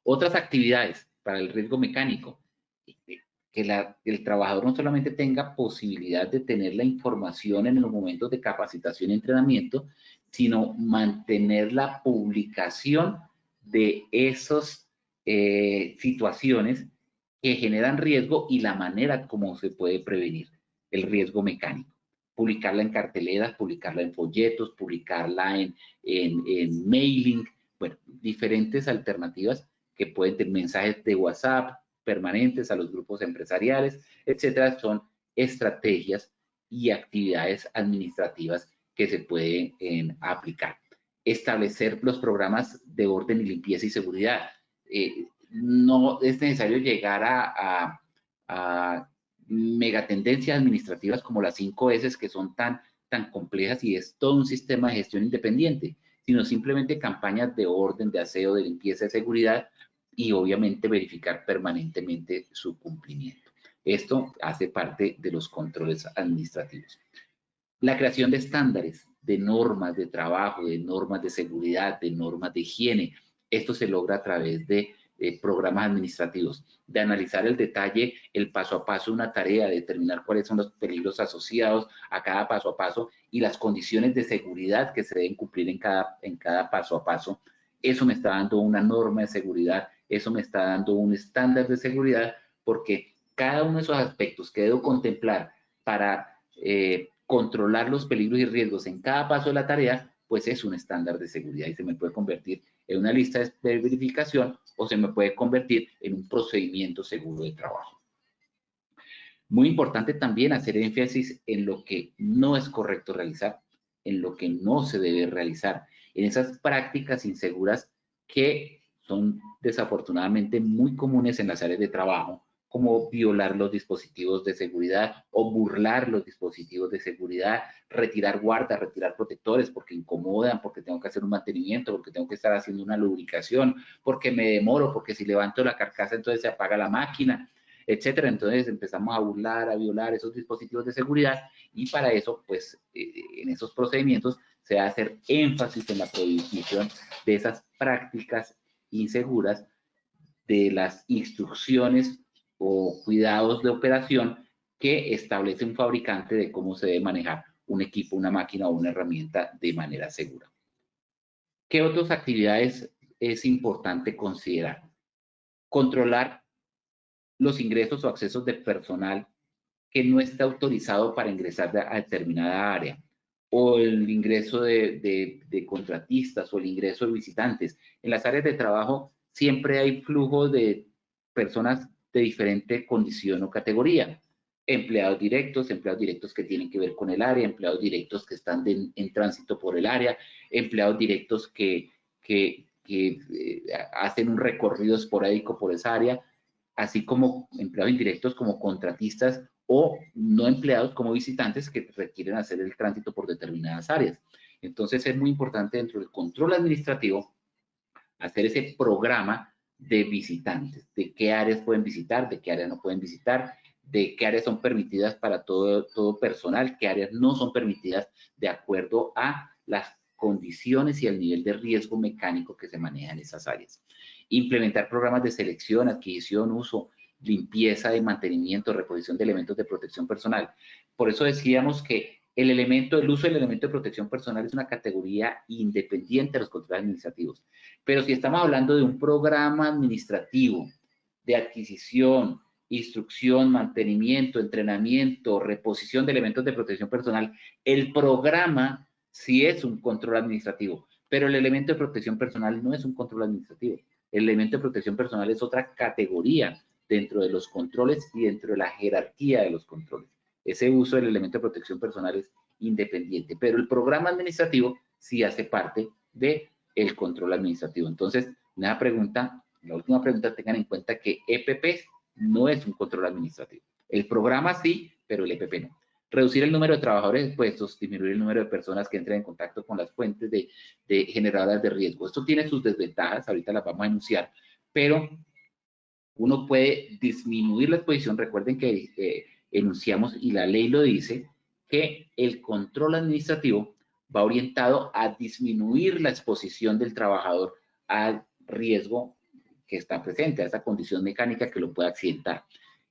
Otras actividades para el riesgo mecánico, que el trabajador no solamente tenga posibilidad de tener la información en los momentos de capacitación y entrenamiento, sino mantener la publicación de esas situaciones que generan riesgo y la manera como se puede prevenir el riesgo mecánico. Publicarla en carteleras, publicarla en folletos, publicarla en mailing, bueno, diferentes alternativas que pueden tener mensajes de WhatsApp permanentes a los grupos empresariales, etcétera. Son estrategias y actividades administrativas que se pueden aplicar. Establecer los programas de orden y limpieza y seguridad. No es necesario llegar a megatendencias administrativas como las 5 S, que son tan complejas y es todo un sistema de gestión independiente, sino simplemente campañas de orden, de aseo, de limpieza, de seguridad y obviamente verificar permanentemente su cumplimiento. Esto hace parte de los controles administrativos. La creación de estándares, de normas de trabajo, de normas de seguridad, de normas de higiene. Esto se logra a través de programas administrativos, de analizar el detalle, el paso a paso de una tarea, de determinar cuáles son los peligros asociados a cada paso a paso y las condiciones de seguridad que se deben cumplir en cada paso a paso. Eso me está dando una norma de seguridad, eso me está dando un estándar de seguridad, porque cada uno de esos aspectos que debo contemplar para controlar los peligros y riesgos en cada paso de la tarea, pues es un estándar de seguridad y se me puede convertir en una lista de verificación o se me puede convertir en un procedimiento seguro de trabajo. Muy importante también hacer énfasis en lo que no es correcto realizar, en lo que no se debe realizar, en esas prácticas inseguras que son desafortunadamente muy comunes en las áreas de trabajo, como violar los dispositivos de seguridad o burlar los dispositivos de seguridad, retirar guardas, retirar protectores porque incomodan, porque tengo que hacer un mantenimiento, porque tengo que estar haciendo una lubricación, porque me demoro, porque si levanto la carcasa entonces se apaga la máquina, etcétera. Entonces empezamos a burlar, a violar esos dispositivos de seguridad y para eso, pues, en esos procedimientos se va a hacer énfasis en la prohibición de esas prácticas inseguras, de las instrucciones o cuidados de operación que establece un fabricante de cómo se debe manejar un equipo, una máquina o una herramienta de manera segura. ¿Qué otras actividades es importante considerar? Controlar los ingresos o accesos de personal que no está autorizado para ingresar a determinada área, o el ingreso de contratistas o el ingreso de visitantes. En las áreas de trabajo siempre hay flujo de personas de diferente condición o categoría. Empleados directos que tienen que ver con el área, empleados directos que están en tránsito por el área, empleados directos que hacen un recorrido esporádico por esa área, así como empleados indirectos como contratistas o no empleados como visitantes que requieren hacer el tránsito por determinadas áreas. Entonces es muy importante dentro del control administrativo hacer ese programa de visitantes, de qué áreas pueden visitar, de qué áreas no pueden visitar, de qué áreas son permitidas para todo personal, qué áreas no son permitidas de acuerdo a las condiciones y el nivel de riesgo mecánico que se maneja en esas áreas. Implementar programas de selección, adquisición, uso, limpieza de mantenimiento, reposición de elementos de protección personal. Por eso decíamos que el uso del elemento de protección personal es una categoría independiente de los controles administrativos. Pero si estamos hablando de un programa administrativo de adquisición, instrucción, mantenimiento, entrenamiento, reposición de elementos de protección personal, el programa sí es un control administrativo, pero el elemento de protección personal no es un control administrativo. El elemento de protección personal es otra categoría dentro de los controles y dentro de la jerarquía de los controles. Ese uso del elemento de protección personal es independiente, pero el programa administrativo sí hace parte del control administrativo. Entonces, la última pregunta, tengan en cuenta que EPP no es un control administrativo. El programa sí, pero el EPP no. Reducir el número de trabajadores expuestos, disminuir el número de personas que entren en contacto con las fuentes de generadoras de riesgo. Esto tiene sus desventajas, ahorita las vamos a enunciar, pero uno puede disminuir la exposición. Recuerden que enunciamos, y la ley lo dice, que el control administrativo va orientado a disminuir la exposición del trabajador al riesgo que está presente, a esa condición mecánica que lo puede accidentar.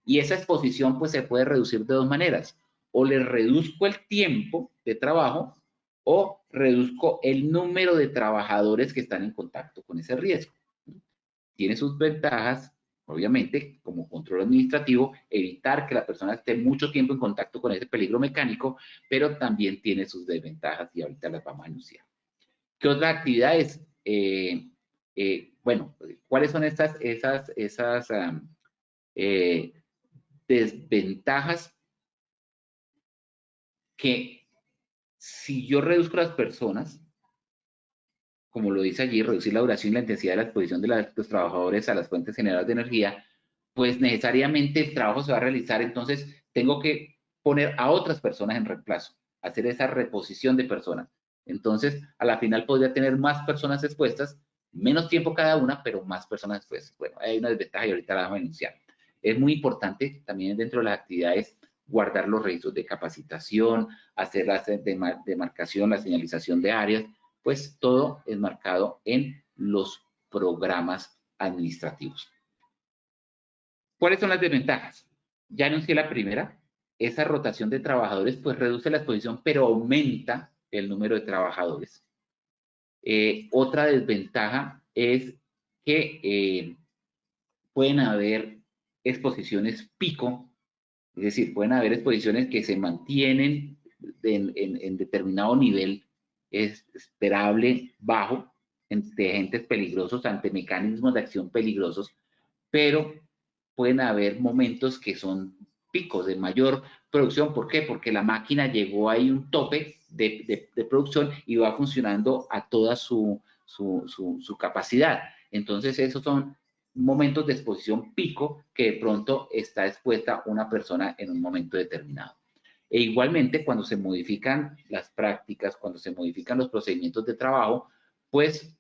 Y esa exposición pues se puede reducir de dos maneras. O le reduzco el tiempo de trabajo o reduzco el número de trabajadores que están en contacto con ese riesgo. Tiene sus ventajas, obviamente, como control administrativo, evitar que la persona esté mucho tiempo en contacto con ese peligro mecánico, pero también tiene sus desventajas y ahorita las vamos a anunciar. ¿Qué otras actividades? Bueno, ¿cuáles son esas desventajas? Que si yo reduzco las personas, como lo dice allí, reducir la duración y la intensidad de la exposición de los trabajadores a las fuentes generadoras de energía, pues necesariamente el trabajo se va a realizar, entonces tengo que poner a otras personas en reemplazo, hacer esa reposición de personas. Entonces, a la final podría tener más personas expuestas, menos tiempo cada una, pero más personas expuestas. Bueno, hay una desventaja y ahorita la vamos a enunciar. Es muy importante también dentro de las actividades guardar los registros de capacitación, hacer la demarcación, la señalización de áreas, pues todo es marcado en los programas administrativos. ¿Cuáles son las desventajas? Ya anuncié la primera. Esa rotación de trabajadores pues reduce la exposición, pero aumenta el número de trabajadores. Otra desventaja es que pueden haber exposiciones pico, es decir, pueden haber exposiciones que se mantienen en determinado nivel esperable, bajo, ante agentes peligrosos, ante mecanismos de acción peligrosos, pero pueden haber momentos que son picos de mayor producción. ¿Por qué? Porque la máquina llegó ahí un tope de producción y va funcionando a toda su capacidad. Entonces, esos son momentos de exposición pico que de pronto está expuesta una persona en un momento determinado. E igualmente, cuando se modifican las prácticas, cuando se modifican los procedimientos de trabajo, pues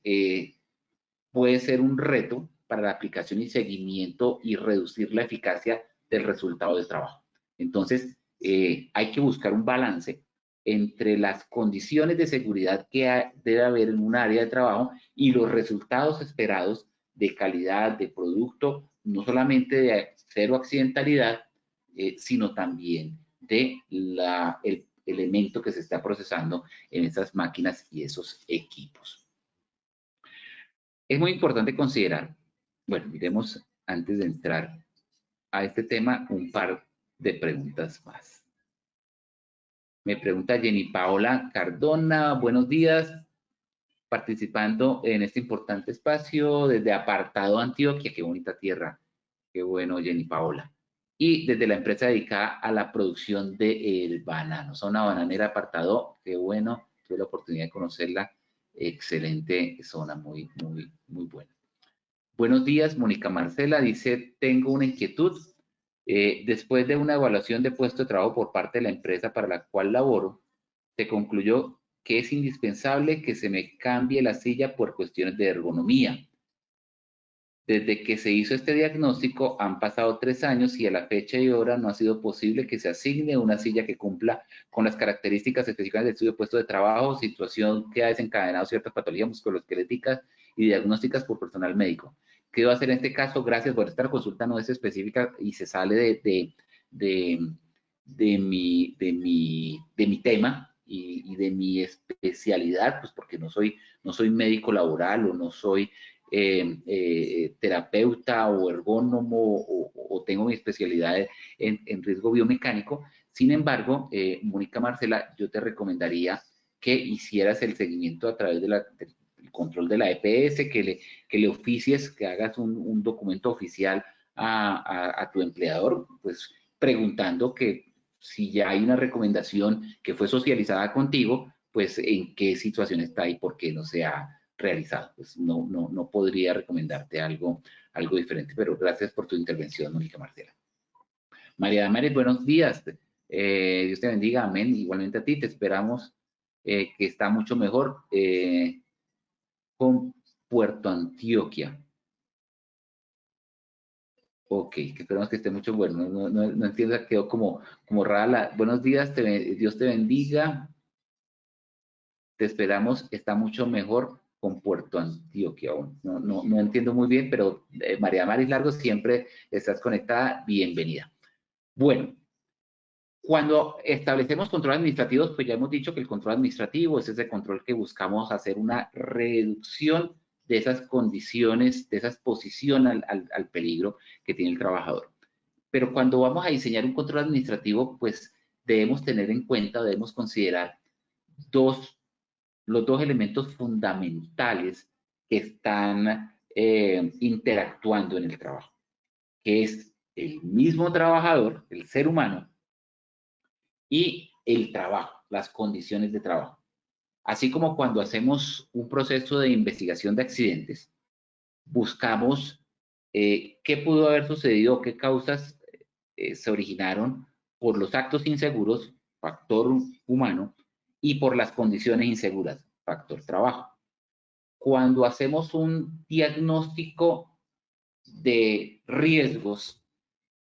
puede ser un reto para la aplicación y seguimiento y reducir la eficacia del resultado del trabajo. Entonces, hay que buscar un balance entre las condiciones de seguridad que debe haber en un área de trabajo y los resultados esperados de calidad de producto, no solamente de cero accidentalidad, sino también de el elemento que se está procesando en esas máquinas y esos equipos. Es muy importante considerar, bueno, miremos antes de entrar a este tema un par de preguntas más. Me pregunta Jenny Paola Cardona, buenos días, participando en este importante espacio desde Apartado Antioquia, qué bonita tierra, qué bueno Jenny Paola, y desde la empresa dedicada a la producción del banano, zona bananera Apartado, qué bueno, tuve la oportunidad de conocerla, excelente zona, muy buena. Buenos días, Mónica Marcela, dice, tengo una inquietud. Después de una evaluación de puesto de trabajo por parte de la empresa para la cual laboro, se concluyó que es indispensable que se me cambie la silla por cuestiones de ergonomía. Desde que se hizo este diagnóstico han pasado 3 años y a la fecha y hora no ha sido posible que se asigne una silla que cumpla con las características específicas del estudio de puesto de trabajo, situación que ha desencadenado ciertas patologías musculoesqueléticas y diagnósticas por personal médico. ¿Qué va a hacer en este caso? Gracias, bueno, esta consulta no es específica y se sale de mi tema y de mi especialidad, pues porque no soy médico laboral o no soy terapeuta o ergónomo o tengo mi especialidad en riesgo biomecánico. Sin embargo, Mónica Marcela, yo te recomendaría que hicieras el seguimiento a través del control de la EPS, que le oficies, que hagas un documento oficial a tu empleador, pues preguntando que si ya hay una recomendación que fue socializada contigo, pues en qué situación está y por qué no se ha realizado. Pues no podría recomendarte algo diferente, pero gracias por tu intervención, Mónica Marcela. María Damaris, buenos días. Dios te bendiga, amén. Igualmente a ti, te esperamos que está mucho mejor con Puerto Antioquia. Ok, que esperamos que esté mucho bueno. No entiendo, quedó como rara. Buenos días, Dios te bendiga. Te esperamos, está mucho mejor con Puerto Antioquia aún. No entiendo muy bien, pero María Maris Largo, siempre estás conectada, bienvenida. Bueno, cuando establecemos control administrativos, pues ya hemos dicho que el control administrativo es ese control que buscamos hacer una reducción de esas condiciones, de esa exposición al peligro que tiene el trabajador. Pero cuando vamos a diseñar un control administrativo, pues debemos tener en cuenta, debemos considerar los dos elementos fundamentales que están interactuando en el trabajo, que es el mismo trabajador, el ser humano, y el trabajo, las condiciones de trabajo. Así como cuando hacemos un proceso de investigación de accidentes, buscamos qué pudo haber sucedido, qué causas se originaron por los actos inseguros, factor humano, y por las condiciones inseguras, factor trabajo. Cuando hacemos un diagnóstico de riesgos,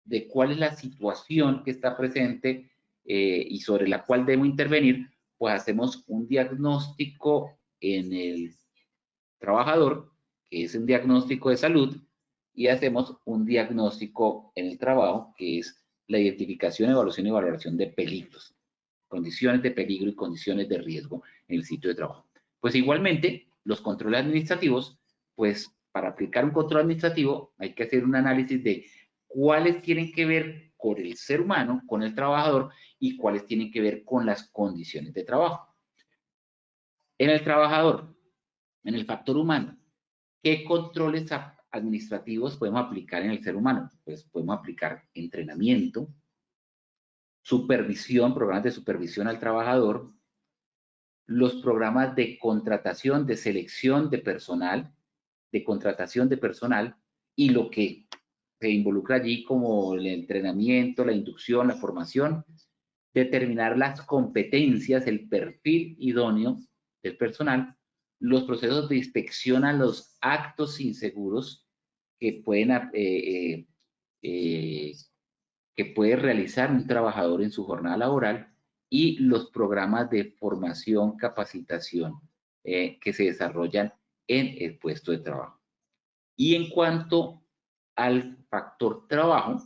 de cuál es la situación que está presente y sobre la cual debo intervenir, pues hacemos un diagnóstico en el trabajador, que es un diagnóstico de salud, y hacemos un diagnóstico en el trabajo, que es la identificación, evaluación y valoración de peligros, condiciones de peligro y condiciones de riesgo en el sitio de trabajo. Pues igualmente, los controles administrativos, pues para aplicar un control administrativo hay que hacer un análisis de cuáles tienen que ver con el ser humano, con el trabajador, y cuáles tienen que ver con las condiciones de trabajo. En el trabajador, en el factor humano, ¿qué controles administrativos podemos aplicar en el ser humano? Pues podemos aplicar entrenamiento, supervisión, programas de supervisión al trabajador, los programas de contratación, de selección de personal, de contratación de personal, y lo que se involucra allí como el entrenamiento, la inducción, la formación, determinar las competencias, el perfil idóneo del personal, los procesos de inspección a los actos inseguros que puede realizar un trabajador en su jornada laboral, y los programas de formación, capacitación que se desarrollan en el puesto de trabajo. Y en cuanto al factor trabajo,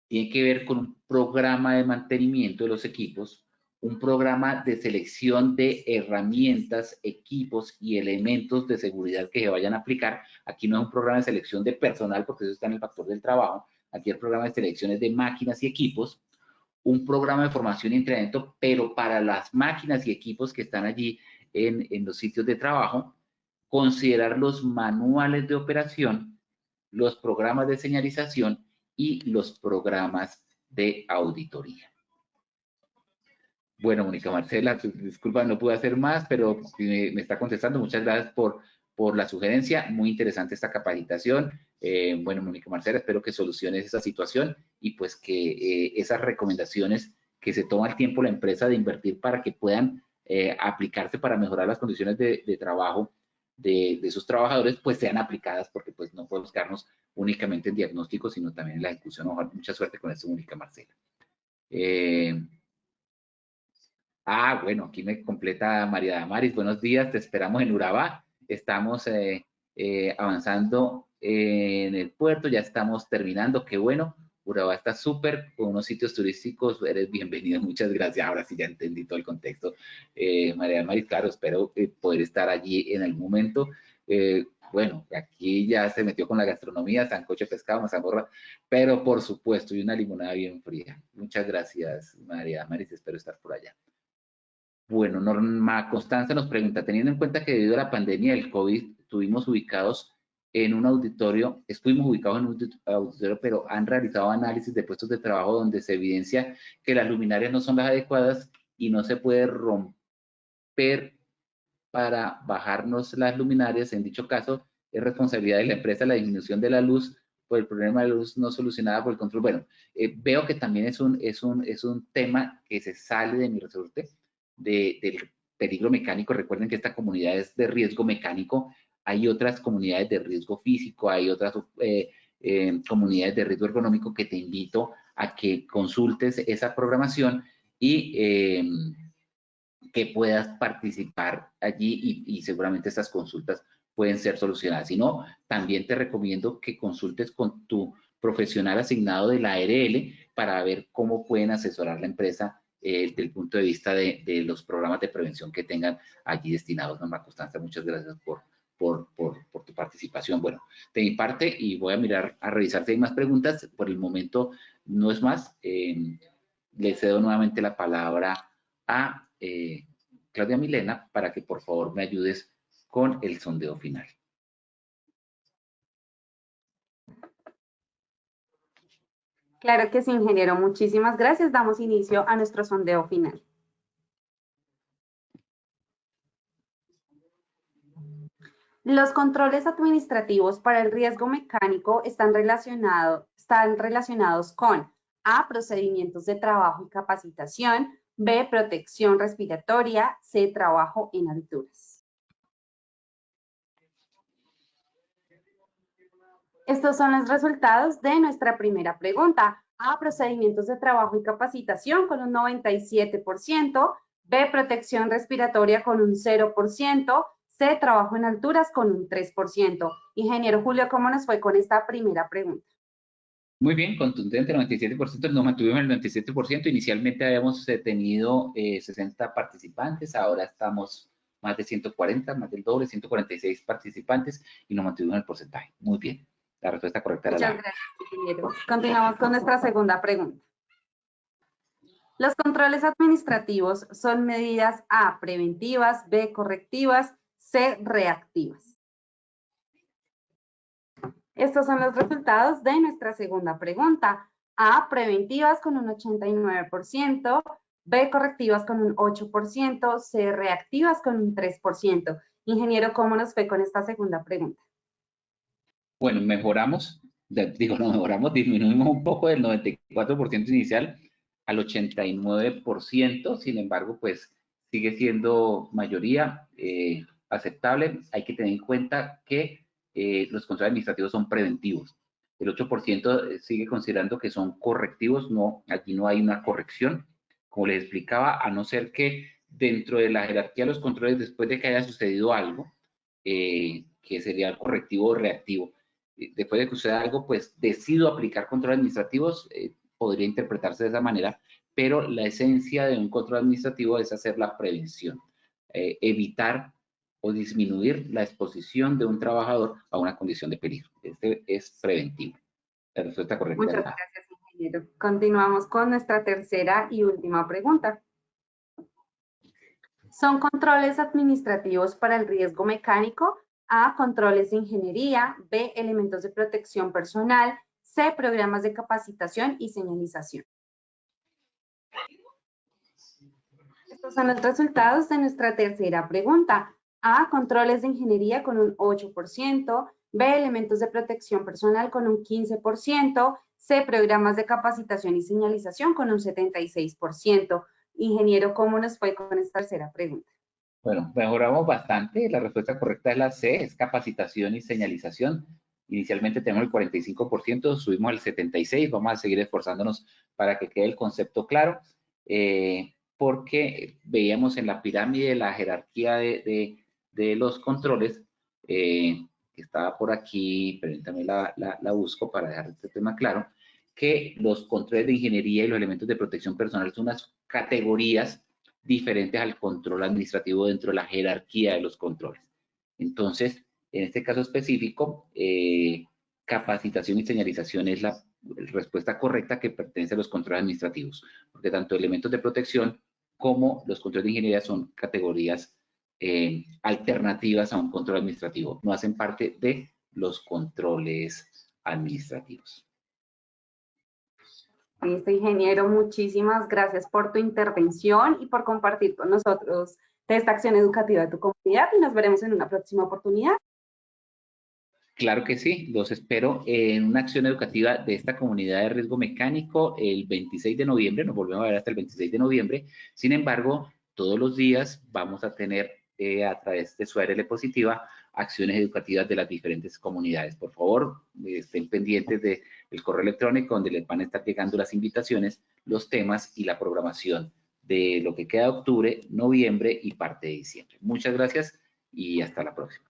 tiene que ver con un programa de mantenimiento de los equipos, un programa de selección de herramientas, equipos y elementos de seguridad que se vayan a aplicar. Aquí no es un programa de selección de personal, porque eso está en el factor del trabajo. Aquí el programa de selecciones de máquinas y equipos, un programa de formación y entrenamiento, pero para las máquinas y equipos que están allí en los sitios de trabajo, considerar los manuales de operación, los programas de señalización y los programas de auditoría. Bueno, Mónica Marcela, disculpa, no pude hacer más, pero me está contestando. Muchas gracias por la sugerencia. Muy interesante esta capacitación. Bueno, Mónica Marcela, espero que soluciones esa situación y pues que esas recomendaciones que se toma el tiempo la empresa de invertir para que puedan aplicarse para mejorar las condiciones de trabajo, de sus trabajadores, pues sean aplicadas, porque pues no podemos quedarnos únicamente en diagnóstico, sino también en la ejecución. Ojalá, mucha suerte con esto, Mónica Marcela. Bueno, aquí me completa María Damaris. Buenos días, te esperamos en Urabá. Estamos avanzando en el puerto, ya estamos terminando. Qué bueno, Urabá está súper, con unos sitios turísticos. Eres bienvenido, muchas gracias. Ahora sí ya entendí todo el contexto. María Damaris, claro, espero poder estar allí en algún momento. Bueno, aquí ya se metió con la gastronomía, sancocho de pescado, mazamorra, pero por supuesto, y una limonada bien fría. Muchas gracias, María Damaris, espero estar por allá. Bueno, Norma Constanza nos pregunta, teniendo en cuenta que debido a la pandemia del COVID estuvimos ubicados en un auditorio, pero han realizado análisis de puestos de trabajo donde se evidencia que las luminarias no son las adecuadas y no se puede romper para bajarnos las luminarias. En dicho caso, es responsabilidad de la empresa la disminución de la luz por el problema de luz no solucionada por el control. Bueno, veo que también es un tema que se sale de mi resorte del peligro mecánico. Recuerden que esta comunidad es de riesgo mecánico. Hay otras comunidades de riesgo físico, hay otras comunidades de riesgo ergonómico que te invito a que consultes esa programación y que puedas participar allí y seguramente estas consultas pueden ser solucionadas. Si no, también te recomiendo que consultes con tu profesional asignado de la ARL para ver cómo pueden asesorar la empresa desde el punto de vista de los programas de prevención que tengan allí destinados. Norma Constanza, muchas gracias por tu participación. Bueno, de mi parte, y voy a mirar, a revisar si hay más preguntas. Por el momento no es más. Le cedo nuevamente la palabra a Claudia Milena para que por favor me ayudes con el sondeo final. Claro que sí, ingeniero. Muchísimas gracias. Damos inicio a nuestro sondeo final. Los controles administrativos para el riesgo mecánico están relacionados con A, procedimientos de trabajo y capacitación, B, protección respiratoria, C, trabajo en alturas. Estos son los resultados de nuestra primera pregunta. A, procedimientos de trabajo y capacitación con un 97%, B, protección respiratoria con un 0%, C, trabajo en alturas con un 3%. Ingeniero Julio, ¿cómo nos fue con esta primera pregunta? Muy bien, contundente, 97%, nos mantuvimos en el 97%. Inicialmente habíamos tenido 60 participantes, ahora estamos más de 140, más del doble, 146 participantes y nos mantuvimos en el porcentaje. Muy bien, la respuesta correcta era la A. Muchas gracias, ingeniero. Continuamos con nuestra segunda pregunta. Los controles administrativos son medidas A, preventivas, B, correctivas, C, reactivas. Estos son los resultados de nuestra segunda pregunta. A, preventivas con un 89%, B, correctivas con un 8%, C, reactivas con un 3%. Ingeniero, ¿cómo nos fue con esta segunda pregunta? Bueno, mejoramos, disminuimos un poco del 94% inicial al 89%, sin embargo, pues sigue siendo mayoría aceptable. Hay que tener en cuenta que los controles administrativos son preventivos. El 8% sigue considerando que son correctivos, no, aquí no hay una corrección. Como les explicaba, a no ser que dentro de la jerarquía de los controles, después de que haya sucedido algo, que sería el correctivo o reactivo, después de que suceda algo, pues decido aplicar controles administrativos, podría interpretarse de esa manera, pero la esencia de un control administrativo es hacer la prevención, evitar o disminuir la exposición de un trabajador a una condición de peligro. Este es preventivo. La respuesta correcta. Muchas gracias, ingeniero. Continuamos con nuestra tercera y última pregunta. ¿Son controles administrativos para el riesgo mecánico? A, controles de ingeniería, B, elementos de protección personal, C, programas de capacitación y señalización. Estos son los resultados de nuestra tercera pregunta. A, controles de ingeniería con un 8%, B, elementos de protección personal con un 15%, C, programas de capacitación y señalización con un 76%. Ingeniero, ¿cómo nos fue con esta tercera pregunta? Bueno, mejoramos bastante. La respuesta correcta es la C, es capacitación y señalización. Inicialmente tenemos el 45%, subimos al 76%. Vamos a seguir esforzándonos para que quede el concepto claro, porque veíamos en la pirámide la jerarquía de los controles, que estaba por aquí, permítame la busco para dejar este tema claro, que los controles de ingeniería y los elementos de protección personal son unas categorías diferentes al control administrativo dentro de la jerarquía de los controles. Entonces, en este caso específico, capacitación y señalización es la respuesta correcta que pertenece a los controles administrativos, porque tanto elementos de protección como los controles de ingeniería son categorías alternativas a un control administrativo, no hacen parte de los controles administrativos. Listo, ingeniero, muchísimas gracias por tu intervención y por compartir con nosotros de esta acción educativa de tu comunidad, y nos veremos en una próxima oportunidad. Claro que sí, los espero en una acción educativa de esta comunidad de riesgo mecánico el 26 de noviembre, nos volvemos a ver hasta el 26 de noviembre. Sin embargo, todos los días vamos a tener a través de su ARL Positiva acciones educativas de las diferentes comunidades. Por favor, estén pendientes del correo electrónico donde les van a estar llegando las invitaciones, los temas y la programación de lo que queda de octubre, noviembre y parte de diciembre. Muchas gracias y hasta la próxima.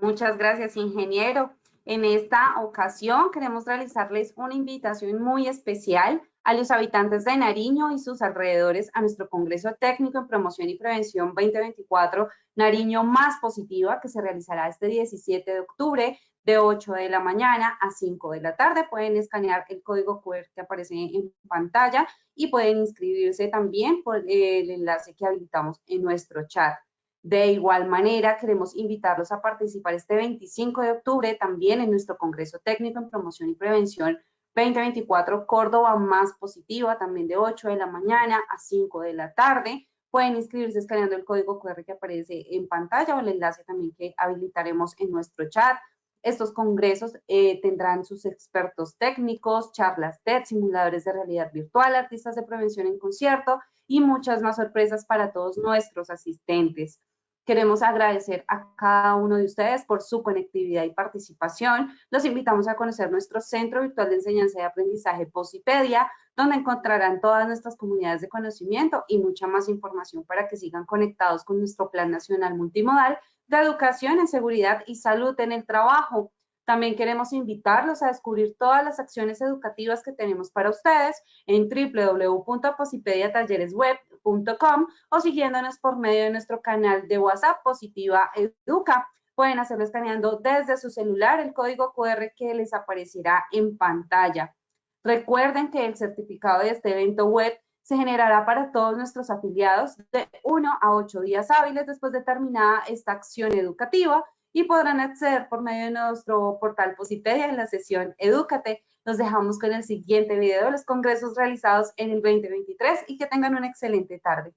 Muchas gracias, ingeniero. En esta ocasión queremos realizarles una invitación muy especial a los habitantes de Nariño y sus alrededores a nuestro Congreso Técnico en Promoción y Prevención 2024, Nariño Más Positiva, que se realizará este 17 de octubre de 8 de la mañana a 5 de la tarde. Pueden escanear el código QR que aparece en pantalla y pueden inscribirse también por el enlace que habilitamos en nuestro chat. De igual manera, queremos invitarlos a participar este 25 de octubre también en nuestro Congreso Técnico en Promoción y Prevención 2024 Córdoba Más Positiva, también de 8 de la mañana a 5 de la tarde. Pueden inscribirse escaneando el código QR que aparece en pantalla o el enlace también que habilitaremos en nuestro chat. Estos congresos tendrán sus expertos técnicos, charlas TED, simuladores de realidad virtual, artistas de prevención en concierto y muchas más sorpresas para todos nuestros asistentes. Queremos agradecer a cada uno de ustedes por su conectividad y participación. Los invitamos a conocer nuestro Centro Virtual de Enseñanza y Aprendizaje Posipedia, donde encontrarán todas nuestras comunidades de conocimiento y mucha más información para que sigan conectados con nuestro Plan Nacional Multimodal de Educación en Seguridad y Salud en el Trabajo. También queremos invitarlos a descubrir todas las acciones educativas que tenemos para ustedes en www.posipediatalleresweb.com o siguiéndonos por medio de nuestro canal de WhatsApp Positiva Educa. Pueden hacerlo escaneando desde su celular el código QR que les aparecerá en pantalla. Recuerden que el certificado de este evento web se generará para todos nuestros afiliados de 1 a 8 días hábiles después de terminada esta acción educativa, y podrán acceder por medio de nuestro portal Posipedia en la sesión Edúcate. Los dejamos con el siguiente video de los congresos realizados en el 2023 y que tengan una excelente tarde.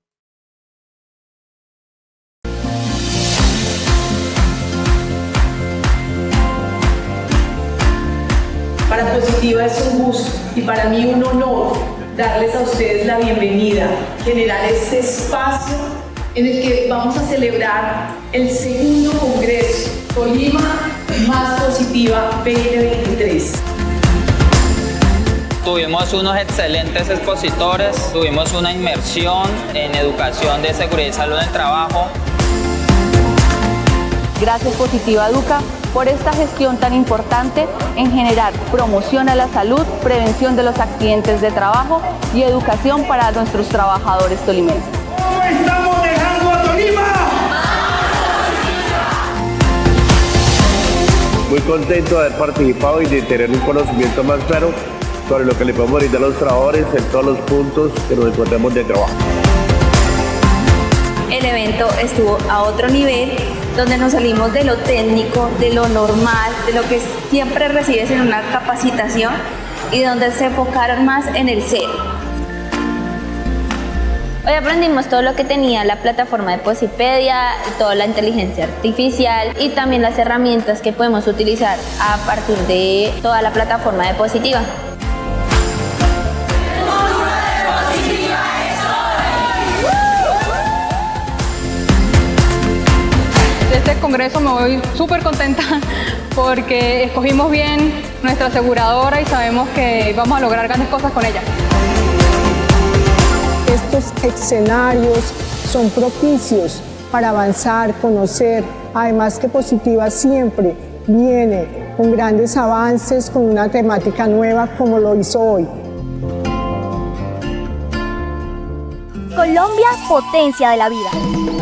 Para Positiva es un gusto y para mí un honor darles a ustedes la bienvenida, generar este espacio en el que vamos a celebrar el segundo Congreso Tolima Más Positiva 2023. Tuvimos unos excelentes expositores, tuvimos una inmersión en educación de seguridad y salud en el trabajo. Gracias Positiva Educa por esta gestión tan importante en generar promoción a la salud, prevención de los accidentes de trabajo y educación para nuestros trabajadores tolimenses. ¿Cómo estamos dejando a Tolima? Muy contento de haber participado y de tener un conocimiento más claro sobre lo que le podemos brindar a los trabajadores en todos los puntos que nos encontremos de trabajo. El evento estuvo a otro nivel, donde nos salimos de lo técnico, de lo normal, de lo que siempre recibes en una capacitación y donde se enfocaron más en el ser. Hoy aprendimos todo lo que tenía la plataforma de Posipedia, toda la inteligencia artificial y también las herramientas que podemos utilizar a partir de toda la plataforma de Positiva. este congreso me voy súper contenta porque escogimos bien nuestra aseguradora y sabemos que vamos a lograr grandes cosas con ella. Estos escenarios son propicios para avanzar, conocer, además que Positiva siempre viene con grandes avances, con una temática nueva como lo hizo hoy. Colombia, potencia de la vida.